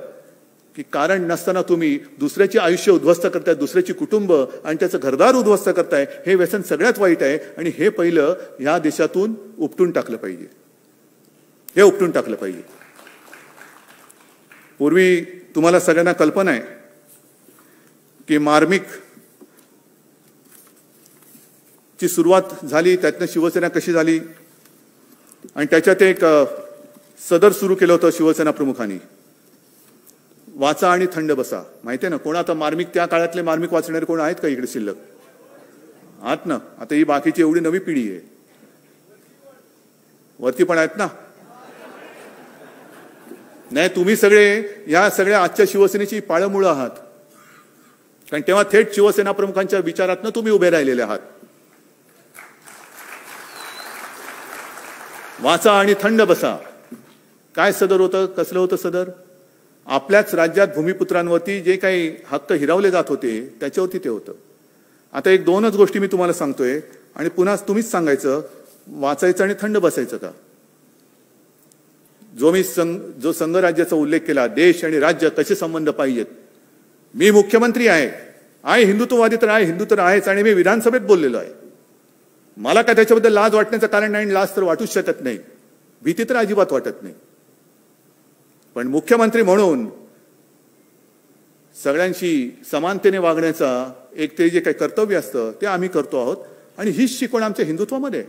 [SPEAKER 1] की कारण नसताना तुम्ही दुसऱ्याचे आयुष्य उद्ध्वस्त करताय, दुसऱ्याची कुटुंब आणि त्याचं घरदार उद्ध्वस्त करताय. हे व्यसन सगळ्यात वाईट आहे आणि हे पहिलं ह्या देशातून उपटून टाकलं पाहिजे. हे उपटून टाकलं पाहिजे. पूर्वी तुम्हाला सगळ्यांना कल्पना आहे की मार्मिक ची सुरुवात झाली, त्यातनं शिवसेना कशी झाली आणि त्याच्यात एक सदर सुरू केलं होतं शिवसेना प्रमुखांनी, वाचा आणि थंड बसा. माहिती आहे ना कोण? आता मार्मिक, त्या काळातले मार्मिक वाचणारे कोण आहेत का इकडे शिल्लक? आहात ना? आता ही बाकीची एवढी नवी पिढी आहे, वरती पण आहेत ना? नाही, तुम्ही सगळे या सगळ्या आजच्या शिवसेनेची पाळमुळं आहात. कारण तेव्हा थेट शिवसेना प्रमुखांच्या विचारातनं तुम्ही उभे राहिलेले आहात. वाचा आणि थंड बसा. काय सदर होतं? कसलं होतं सदर? आपल्याच राज्यात भूमिपुत्रांवरती जे काही हक्क हिरावले जात होते त्याच्यावरती ते होतं. आता 1-2च गोष्टी मी तुम्हाला सांगतोय आणि पुन्हा तुम्हीच सांगायचं वाचायचं आणि थंड बसायचं का. जो संघ राज्याचा उल्लेख केला, देश आणि राज्य कसे संबंध पाहिजेत. मी मुख्यमंत्री आहे, हिंदुत्ववादी तर आहे, हिंदू तर आहेच आणि मी विधानसभेत बोललेलो आहे. मला काय त्याच्याबद्दल लाज वाटण्याचं कारण नाही, लाज तर वाटूच शकत नाही, भीती तर अजिबात वाटत नाही. पण मुख्यमंत्री म्हणून सगळ्यांशी समानतेने वागण्याचा एक ते जे काही कर्तव्य असतं ते आम्ही करतो आहोत. आणि हीच शिकवण आमच्या हिंदुत्वामध्ये.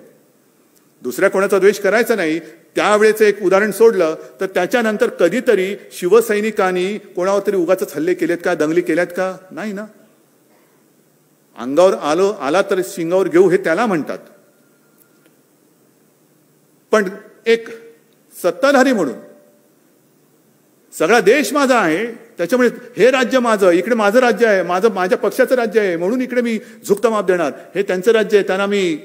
[SPEAKER 1] दुसऱ्या कोणाचा द्वेष करायचा नाही. त्यावेळेचं एक उदाहरण सोडलं तर त्याच्यानंतर कधीतरी शिवसैनिकांनी कोणावर तरी उगाच हल्ले केलेत का, दंगली केल्यात का? नाही ना. अंगावर आला तर शिंगावर घेऊ, हे त्याला म्हणतात. पण एक सत्ताधारी म्हणून सगळा देश माझा आहे, त्याच्यामुळे हे राज्य माझं, इकडे माझं राज्य आहे, माझ्या पक्षाचं राज्य आहे म्हणून इकडे मी झुकतं माप देणार, हे त्यांचं राज्य आहे त्यांना मी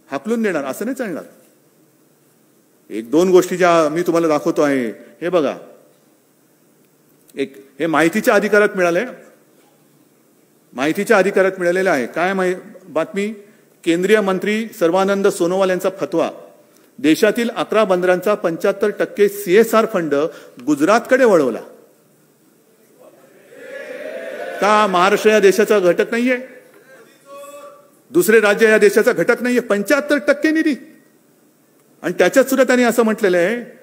[SPEAKER 1] हाकलून देणार, असं नाही चालणार. 1-2 गोष्टी ज्या मी तुम्हाला दाखवतो आहे, हे बघा. हे माहितीच्या अधिकारात मिळालंय, माहितीच्या अधिकारात मिळालेलं आहे. काय बातमी? केंद्रीय मंत्री सर्वानंद सोनोवाल यांचा फतवा, देशातील 11 बंदरांचा 75% CSR फंड गुजरातकडे वळवला. का महाराष्ट्र या देशाचा घटक नाहीये? दुसरे राज्य या देशाचा घटक नाहीये? 75% निधी. आणि त्याच्यात सुद्धा त्यांनी असं म्हटलेलं आहे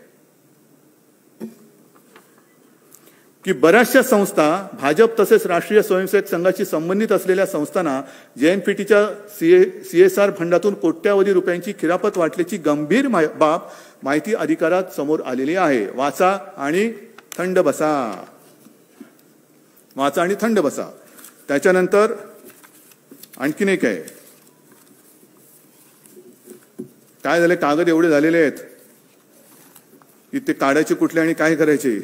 [SPEAKER 1] की बऱ्याचशा संस्था भाजप तसेच राष्ट्रीय स्वयंसेवक संघाशी संबंधित असलेल्या संस्थांना JNPTच्या CSR फंडातून कोट्यावधी रुपयांची खिरापत वाटल्याची गंभीर बाब माहिती अधिकारात समोर आलेली आहे. वाचा आणि थंड बसा. वाचा आणि थंड बसा. त्याच्यानंतर आणखीन एक आहे. काय झाले, कागद एवढे झालेले आहेत की ते काढायचे कुठले आणि काय करायचे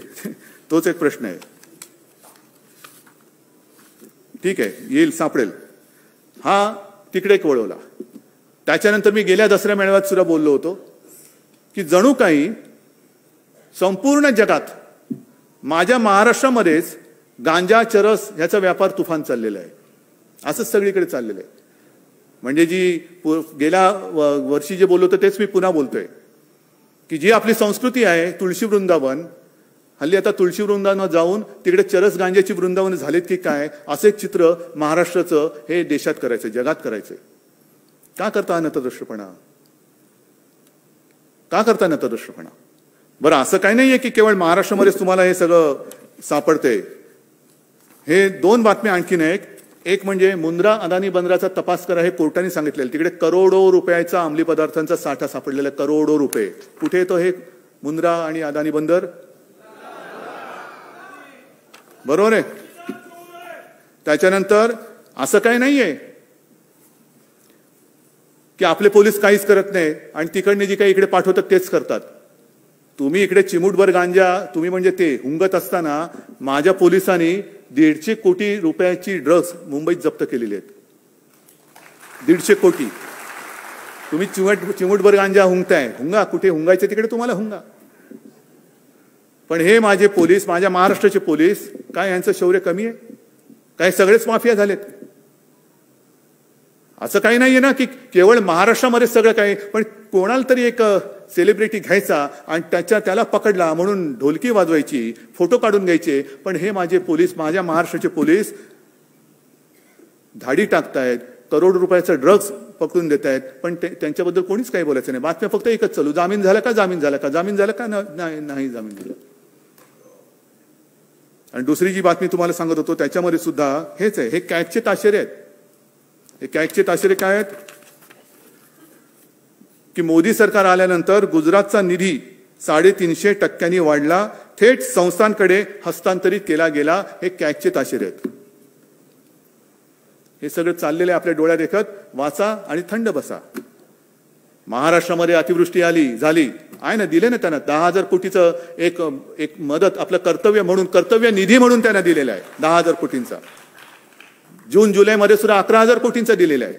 [SPEAKER 1] तोच एक प्रश्न आहे. ठीक आहे, येईल, सापडेल. हा तिकडे एक वळवला. त्याच्यानंतर मी गेल्या दसऱ्या मेळाव्यात सुद्धा बोललो होतो की जणू काही संपूर्ण जगात माझ्या महाराष्ट्रामध्येच गांजा चरस ह्याचा व्यापार तुफान चाललेला आहे. असंच सगळीकडे चाललेलं आहे. म्हणजे जी गेल्या वर्षी जे बोललो होतो तेच मी पुन्हा बोलतोय की जी आपली संस्कृती आहे तुळशी वृंदावन, हल्ली आता तुळशी वृंदावन जाऊन तिकडे चरस गांजाची वृंदावन झालेत की काय, असं एक चित्र महाराष्ट्राचं हे देशात करायचं, जगात करायचंय. का करता नतद्रष्टपणा? का करता नतद्रष्टपणा? बरं, असं काही नाहीये की केवळ महाराष्ट्रामध्येच तुम्हाला हे सगळं सापडते. हे 2 बातम्या आणखीन एक म्हणजे मुंद्रा अदानी बंदराचा तपास करा हे कोर्टाने सांगितलेलं. तिकडे करोडो रुपयाचा अंमली पदार्थांचा साठा सापडलेला, करोडो रुपये. कुठे येतो हे मुंद्रा आणि अदानी बंदर? बरोबर आहे. त्याच्यानंतर असं काही नाहीये की आपले पोलीस काहीच करत नाही आणि तिकडने जी काही इकडे पाठवतात तेच करतात. तुम्ही इकडे चिमूटभर गांजा तुम्ही म्हणजे ते हुंगत असताना माझ्या पोलिसांनी 150 कोटी रुपयाची ड्रग्ज मुंबईत जप्त केलेली आहेत. 150 कोटी. तुम्ही चिमूटभर गांजा हुंगताय, हुंगा. कुठे हुंगायचे तिकडे तुम्हाला हुंगा. पण हे माझे पोलीस, माझ्या महाराष्ट्राचे पोलीस, काय यांचं शौर्य कमी आहे? काय सगळेच माफिया झालेत? असं काही नाहीये ना की केवळ महाराष्ट्रामध्ये सगळं काही. पण कोणाला तरी एक सेलिब्रिटी घ्यायचा आणि त्याला पकडला म्हणून ढोलकी वाजवायची, फोटो काढून घ्यायचे. पण हे माझे पोलीस, माझ्या महाराष्ट्राचे पोलीस धाडी टाकतायत, करोड रुपयाचा ड्रग्ज पकडून देत आहेत. पण त्यांच्याबद्दल कोणीच काही बोलायचं नाही. बातम्या फक्त एकच चालू, जामीन झाला का, जामीन झाला का, जामीन झाला का, नाही जामीन झाला. आणि दुसरी जी बातमी तुम्हाला सांगत होतो त्याच्यामध्ये सुद्धा हेच आहे. हे कॅगचे ताशेरे आहेत. हे कॅगचे ताशेरे काय आहेत की मोदी सरकार आल्यानंतर गुजरातचा निधी 350% वाढला, थेट संस्थांकडे हस्तांतरित केला गेला. हे कॅगचे ताशेरे आहेत. हे सगळं चाललेलं आहे आपल्या डोळ्यात देखत. वाचा आणि थंड बसा. महाराष्ट्रामध्ये अतिवृष्टी झाली आहे ना, दिले ना त्यांना 10,000 कोटीचं एक मदत, आपलं कर्तव्य म्हणून, कर्तव्य निधी म्हणून त्यांना दिलेला आहे 10,000 कोटींचा. जून जुलैमध्ये सुद्धा 11,000 कोटींचा दिलेला आहे.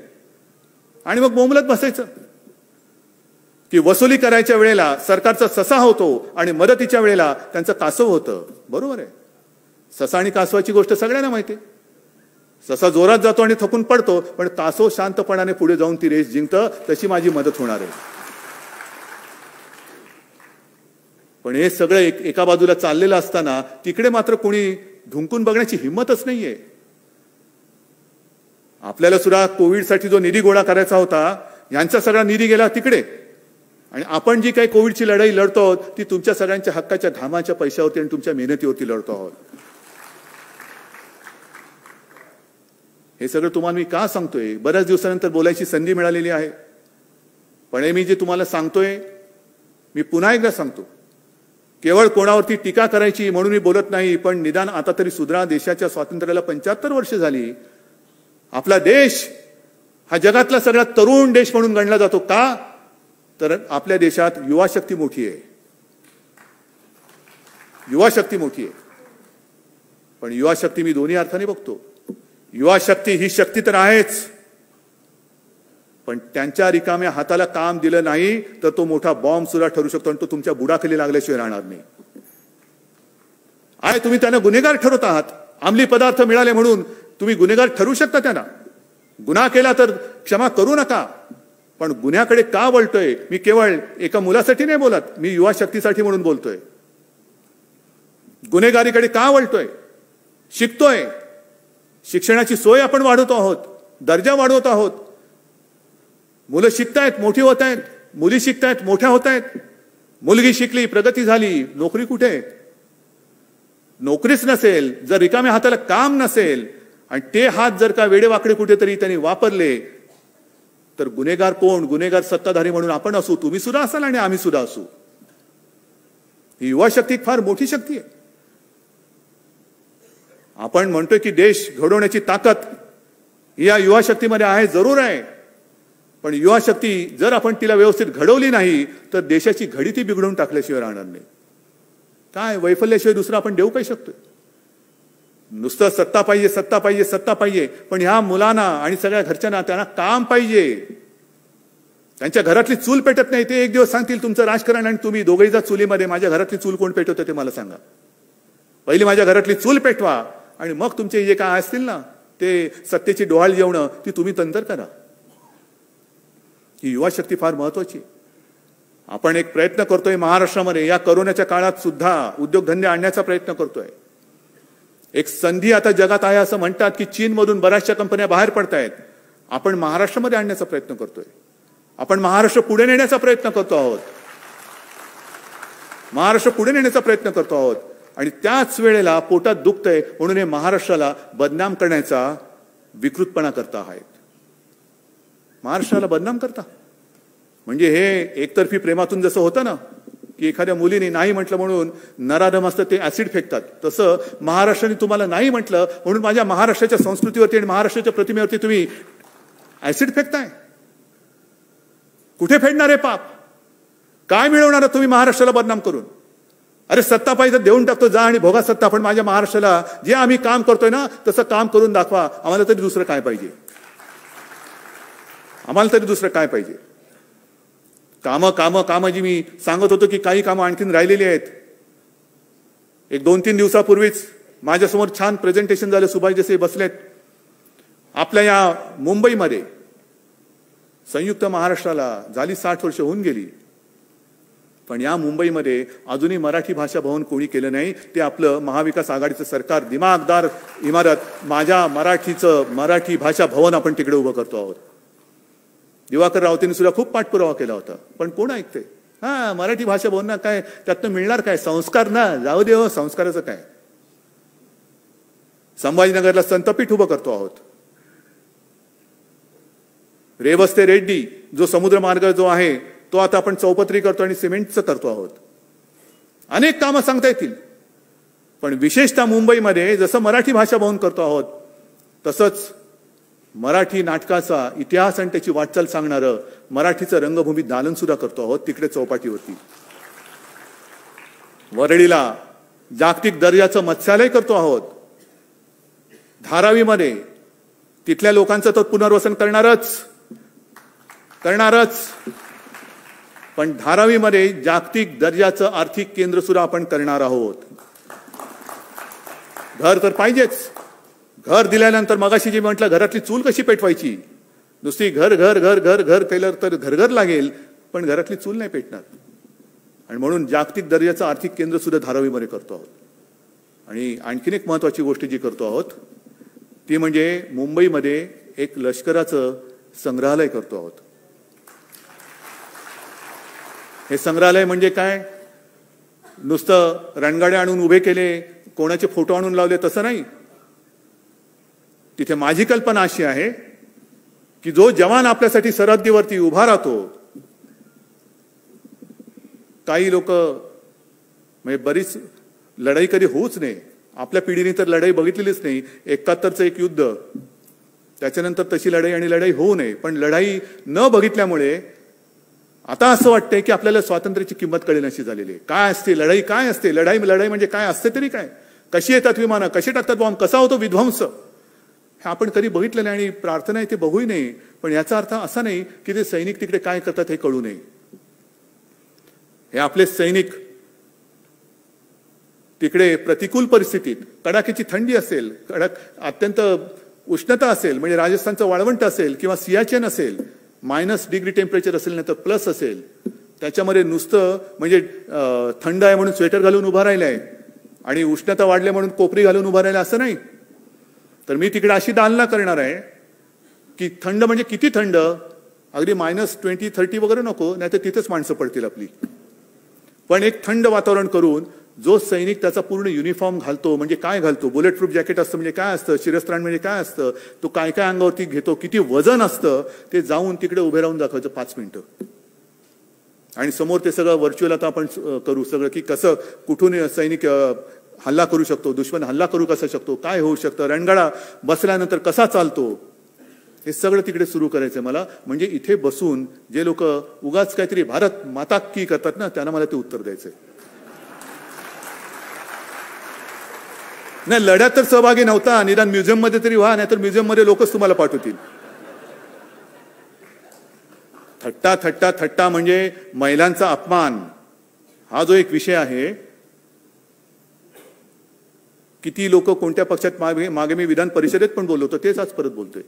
[SPEAKER 1] आणि मग बोंबलत बसायचं की वसुली करायच्या वेळेला सरकारचा ससा होतो आणि मदतीच्या वेळेला त्यांचं कासव होतं. बरोबर आहे. ससा आणि कासवाची गोष्ट सगळ्यांना माहिती आहे. ससा जोरात जातो आणि थकून पडतो, पण कासव शांतपणाने पुढे जाऊन ती रेस जिंकतं. तशी माझी मदत होणार आहे. पण हे सगळं एका बाजूला चाललेलं असताना तिकडे मात्र कोणी ढुंकून बघण्याची हिंमतच नाहीये. आपल्याला सुद्धा कोविडसाठी जो निधी गोळा करायचा होता, यांचा सगळा निधी गेला तिकडे. आणि आपण जी काही कोविडची लढाई लढतो आहोत ती तुमच्या सगळ्यांच्या हक्काच्या घामाच्या पैशावरती आणि तुमच्या मेहनतीवरती लढतो आहोत. हे सगळं तुम्हाला मी का सांगतोय? बऱ्याच दिवसानंतर बोलायची संधी मिळालेली आहे. पण हे मी जे तुम्हाला सांगतोय, मी पुन्हा एकदा सांगतो, केवळ कोणावरती टीका करायची म्हणून मी बोलत नाही. पण निदान आता तरी सुधरा. देशाच्या स्वातंत्र्याला 75 वर्ष झाली. आपला देश हा जगातला सगळ्यात तरुण देश म्हणून गणला जातो. का? तर आपल्या देशात युवा शक्ती मोठी आहे. युवा शक्ती मोठी आहे. पण युवा शक्ती मी दोन्ही अर्थाने बघतो. युवा शक्ती ही शक्ती तर आहेच, पण त्यांच्या रिकाम्या हाताला काम दिलं नाही तर तो मोठा बॉम्ब सुद्धा ठरू शकतो आणि तो तुमच्या बुडाखाली लागल्याशिवाय राहणार नाही. तुम्ही त्यांना गुन्हेगार ठरवत आहात. अंमली पदार्थ मिळाले म्हणून तुम्ही गुन्हेगार ठरू शकता. त्यांना गुन्हा केला तर क्षमा करू नका. पण गुन्ह्याकडे का वळतोय? मी केवळ एका मुलासाठी नाही बोलत, मी युवा शक्तीसाठी म्हणून बोलतोय. गुन्हेगारीकडे का वळतोय? शिकतोय. शिक्षणाची सोय आपण वाढवतो आहोत, दर्जा वाढवत आहोत. मुलं शिकतायत, मोठी होत आहेत, मुली शिकतायत, मोठ्या होत आहेत. मुलगी शिकली, प्रगती झाली, नोकरी कुठे? नोकरीच नसेल, जर रिकाम्या हाताला काम नसेल आणि ते हात जर का वेडेवाकडे कुठेतरी त्यांनी वापरले तर गुन्हेगार कोण? गुन्हेगार सत्ताधारी म्हणून आपण असू, तुम्ही सुद्धा असाल आणि आम्ही सुद्धा असू. ही युवा शक्ती फार मोठी शक्ती आहे. आपण म्हणतोय की देश घडवण्याची ताकद या युवा शक्तीमध्ये आहे, जरूर आहे. पण युवा शक्ती जर आपण तिला व्यवस्थित घडवली नाही तर देशाची घडी ती बिघडवून टाकल्याशिवाय राहणार नाही. काय वैफल्याशिवाय दुसरं आपण देऊ काय शकतोय? नुसतं सत्ता पाहिजे, सत्ता पाहिजे, सत्ता पाहिजे. पण ह्या मुलांना आणि सगळ्या घरच्यांना त्यांना काम पाहिजे. त्यांच्या घरातली चूल पेटत नाही. ते एक दिवस सांगतील तुमचं राजकारण आणि तुम्ही दोघेही जा चुलीमध्ये. माझ्या घरातली चूल कोण पेटवतं ते मला सांगा. पहिली माझ्या घरातली चूल पेटवा आणि मग तुमचे जे काय असतील ना ते सत्तेची डोहाळ जेवणं ती तुम्ही तंतर करा. ही युवा शक्ती फार महत्वाची. आपण एक प्रयत्न करतोय महाराष्ट्रामध्ये या कोरोनाच्या काळात सुद्धा उद्योगधंदे आणण्याचा प्रयत्न करतोय. एक संधी आता जगात आहे असं म्हणतात की चीनमधून बऱ्याचशा कंपन्या बाहेर पडतायत. आपण महाराष्ट्रामध्ये आणण्याचा प्रयत्न करतोय. आपण महाराष्ट्र पुढे नेण्याचा प्रयत्न करतो आहोत. महाराष्ट्र पुढे नेण्याचा प्रयत्न करतो आहोत. आणि त्याच वेळेला पोटात दुखतंय म्हणून हे महाराष्ट्राला बदनाम करण्याचा विकृतपणा करता आहेत. महाराष्ट्राला बदनाम करता म्हणजे हे एकतर्फी प्रेमातून जसं होतं ना की एखाद्या मुलीने नाही म्हटलं म्हणून नराधम असतं ते ऍसिड फेकतात, तसं महाराष्ट्राने तुम्हाला नाही म्हटलं म्हणून माझ्या महाराष्ट्राच्या संस्कृतीवरती आणि महाराष्ट्राच्या प्रतिमेवरती तुम्ही ऍसिड फेकताय. कुठे फेडणार आहे पाप? काय मिळवणार तुम्ही महाराष्ट्राला बदनाम करून? अरे सत्ता पाहिजे देऊन टाकतो, जा आणि भोगा सत्ता. पण माझ्या महाराष्ट्राला जे आम्ही काम करतोय ना तसं काम करून दाखवा. आम्हाला तरी दुसरं काय पाहिजे? आम्हाला तरी दुसरं काय पाहिजे? कामं कामं कामं जी मी सांगत होतो की काही कामं आणखीन राहिलेली आहेत. एक 2-3 दिवसापूर्वीच माझ्यासमोर छान प्रेझेंटेशन झालं. सुभाष देसाई बसलेत. आपल्या या मुंबईमध्ये संयुक्त महाराष्ट्राला झाली 60 वर्ष होऊन गेली. पण या मुंबईमध्ये अजूनही मराठी भाषा भवन कोणी केलं नाही. ते आपलं महाविकास आघाडीचं सरकार दिमागदार इमारत माझ्या मराठी भाषा भवन आपण तिकडे उभं करतो आहोत. दिवाकर रावतेंनी सुद्धा खूप पाठपुरावा केला होता. पण कोण ऐकते? मराठी भाषा भवन ना काय त्यातनं मिळणार काय? संस्कार ना, जाऊ दे हो, संस्काराचं काय? संभाजीनगरला संतपीठ उभं करतो आहोत. रेवस ते रेड्डी जो समुद्र मार्ग जो आहे तो आता आपण चौपदरी करतो आणि सिमेंटचं करतो आहोत. अनेक कामं सांगता येतील. पण विशेषतः मुंबईमध्ये जसं मराठी भाषा भवन करतो आहोत तसंच मराठी नाटकाचा इतिहास आणि त्याची वाटचाल सांगणारं मराठीचं रंगभूमी दालन सुद्धा करतो आहोत तिकडे चौपाटीवरती. वरळीला जागतिक दर्जाचं मत्स्यालय करतो आहोत. धारावीमध्ये तिथल्या लोकांचं तर पुनर्वसन करणारच. पण धारावीमध्ये जागतिक दर्जाचं आर्थिक केंद्र सुद्धा आपण करणार आहोत. घर तर पाहिजेच. घर दिल्यानंतर मगाशी जे म्हटलं घरातली चूल कशी पेटवायची? नुसती घर घर घर घर घर केलं तर घर लागेल पण घरातली चूल नाही पेटणार. आणि म्हणून जागतिक दर्जाचं आर्थिक केंद्र सुद्धा धारावीमध्ये करतो आहोत. आणि आणखीन एक महत्वाची गोष्ट जी करतो आहोत ती म्हणजे मुंबईमध्ये एक लष्कराचं संग्रहालय करतो आहोत. हे संग्रहालय म्हणजे काय? नुसतं रणगाड्या आणून उभे केले, कोणाचे फोटो आणून लावले तसं नाही. तिथे माझी कल्पना अशी आहे की जो जवान आपल्यासाठी सरहद्दीवरती उभा राहतो, काही लोक म्हणजे बरीच लढाई कधी होऊच नाही. आपल्या पिढीने तर लढाई बघितलेलीच नाही. 71चं एक युद्ध, त्याच्यानंतर तशी लढाई होऊ नये. पण लढाई न बघितल्यामुळे आता असं वाटतंय की आपल्याला स्वातंत्र्याची किंमत कळेल अशी झालेली आहे. काय असते लढाई? काय असते लढाई? लढाई म्हणजे काय असते तरी काय? कशी येतात विमानं, कशी टाकतात बॉम्ब, कसा होतो विध्वंस, हे आपण कधी बघितलं नाही. आणि प्रार्थना आहे ते बघूही नाही. पण याचा अर्थ असा नाही की ते सैनिक तिकडे काय करतात हे कळू नये. हे आपले सैनिक तिकडे प्रतिकूल परिस्थितीत, कडाक्याची थंडी असेल, अत्यंत उष्णता असेल, म्हणजे राजस्थानचं वाळवंट असेल किंवा सियाचेन असेल, -डिग्री टेम्परेचर असेल नाही तर प्लस असेल, त्याच्यामध्ये नुसतं म्हणजे थंड आहे म्हणून स्वेटर घालून उभा राहिलाय आणि उष्णता वाढल्या म्हणून कोपरी घालून उभा राहिला असं नाही. तर मी तिकडे अशी दालना करणार आहे की थंड म्हणजे किती थंड, अगदी -20-30 वगैरे नको, नाही तर तिथेच माणसं पडतील आपली. पण एक थंड वातावरण करून जो सैनिक त्याचा पूर्ण युनिफॉर्म घालतो, म्हणजे काय घालतो, बुलेट प्रूफ जॅकेट असतं म्हणजे काय असतं, शिरस्त्राण म्हणजे काय असतं, तो काय काय अंगावरती घेतो, किती वजन असतं, ते जाऊन तिकडे उभे राहून दाखवायचं 5 मिनिटं. आणि समोर ते सगळं व्हर्च्युअल आता आपण करू सगळं, की कसं कुठून सैनिक हल्ला करू शकतो, दुश्मन हल्ला करू कसा शकतो, काय होऊ शकतं, रणगाडा बसल्यानंतर कसा चालतो, हे सगळं तिकडे सुरू करायचं मला. म्हणजे इथे बसून जे लोक उगाच काहीतरी भारत माता की करतात ना, त्यांना मला ते उत्तर द्यायचंय. नाही, लढ्यात तर सहभागी नव्हता, निदान म्युझियम मध्ये तरी व्हा, नाहीतर म्युझियम मध्ये लोकच तुम्हाला पाठवतील. थट्टा थट्टा थट्टा म्हणजे महिलांचा अपमान, हा जो एक विषय आहे. किती लोक कोणत्या पक्षात मागे मी विधान परिषदेत पण बोलवतो, तेच आज परत बोलतोय.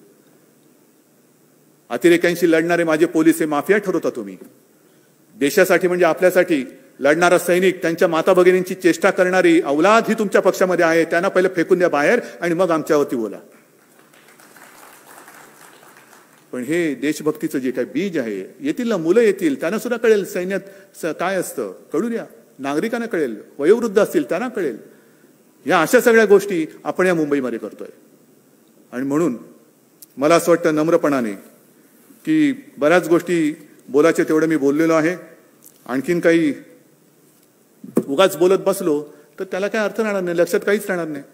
[SPEAKER 1] अतिरेक्यांशी लढणारे माझे पोलीस हे माफिया ठरवता तुम्ही. देशासाठी म्हणजे आपल्यासाठी लढणारा सैनिक, त्यांच्या माता भगिनींची चेष्टा करणारी औलाद ही तुमच्या पक्षामध्ये आहे, त्यांना पहिले फेकून द्या बाहेर आणि मग आमच्यावरती बोला. पण हे देशभक्तीचं जे काही बीज आहे, येतील ना, मुलं येतील, त्यांना सुद्धा कळेल सैन्यात काय असतं, कळू द्या. नागरिकांना कळेल, वयोवृद्ध असतील त्यांना कळेल. या अशा सगळ्या गोष्टी आपण या मुंबईमध्ये करतोय. आणि म्हणून मला असं वाटतं नम्रपणाने की बऱ्याच गोष्टी बोलायचे तेवढं मी बोललेलो आहे. आणखीन काही उगाच बोलत बसलो तर त्याला काय अर्थ राहणार नाही, लक्षात काहीच राहणार नाही.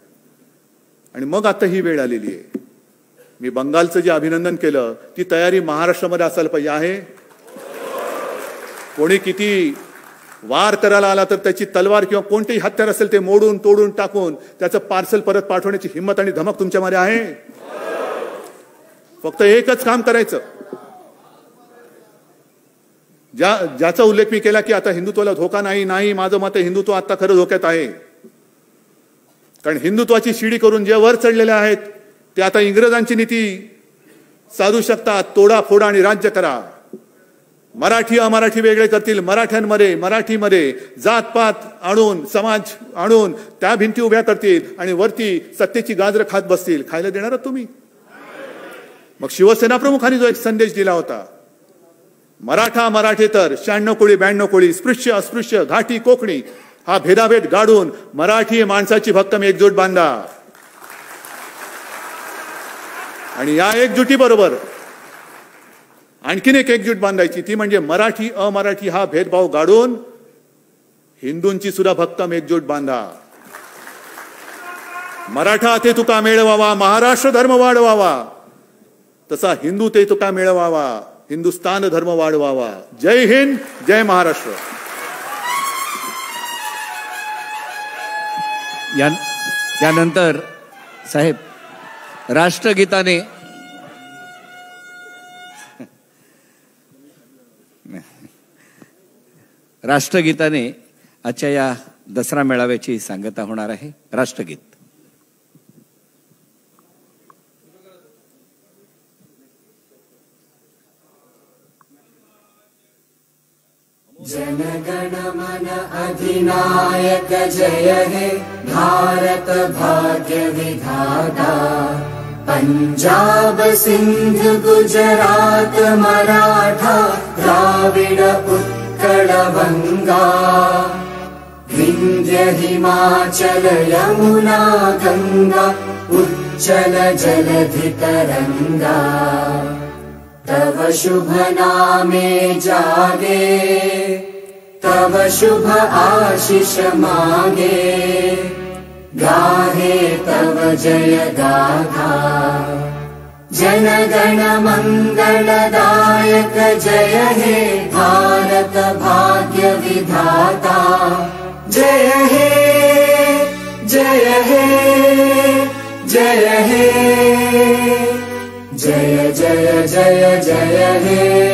[SPEAKER 1] आणि मग आता ही वेळ आलेली आहे. मी बंगालचं जे अभिनंदन केलं, ती तयारी महाराष्ट्रामध्ये असायला पाहिजे. आहे कोणी किती वार करायला आला तर त्याची तलवार किंवा कोणतेही हत्यार असेल ते मोडून तोडून टाकून त्याचं पार्सल परत पाठवण्याची हिंमत आणि धमक तुमच्यामध्ये आहे. फक्त एकच काम करायचं, ज्याचा उल्लेख मी केला की आता हिंदुत्वाला धोका नाही, माझं मत आहे हिंदुत्व आता खरं धोक्यात आहे. कारण हिंदुत्वाची शिडी करून जे वर चढलेले आहेत ते आता इंग्रजांची नीती साधू शकतात, तोडा फोडा आणि राज्य करा. मराठी अमराठी वेगळे करतील, मराठीमध्ये जातपात आणून, समाज आणून त्या भिंती उभ्या करतील आणि वरती सत्तेची गाजरं खात बसतील. खायला देणार तुम्ही? मग शिवसेना प्रमुखांनी जो एक संदेश दिला होता, मराठा मराठेतर 96 कोळी 92 कोळी, स्पृश्य अस्पृश्य घाटी कोकणी, हा भेदाभेद गाडून मराठी माणसाची भक्कम एकजूट बांधा. आणि या एकजुटी बरोबर आणखीन एक एकजूट बांधायची, ती म्हणजे मराठी अमराठी हा भेदभाव गाडून हिंदूंची सुद्धा भक्कम एकजूट बांधा. मराठा ते तुका मिळवावा, महाराष्ट्र धर्म वाढवावा, तसा हिंदू ते तुका मिळवावा, हिंदुस्थान धर्म वाढवावा. जय हिंद, जय महाराष्ट्र.
[SPEAKER 2] यानंतर साहेब राष्ट्रगीताने आजच्या या दसरा मेळाव्याची सांगता होणार आहे. राष्ट्रगीत.
[SPEAKER 3] जनगण मन अधिनायक जय हे भारत भाग्य विधाता. पंजाब सिंध गुजरात मराठा द्राविड उत्कल बंगा. विंध्य हिमाचल यमुना गंगा उच्चल जलधि तरंगा. तव शुभ नामे जागे, तव शुभ आशीष मागे. गाहे तव जय गाथा. जनगण मंगलदायक जय हे भारत भाग्य विधाता. जय हे जय हे जय हे जय जय जय जय हे.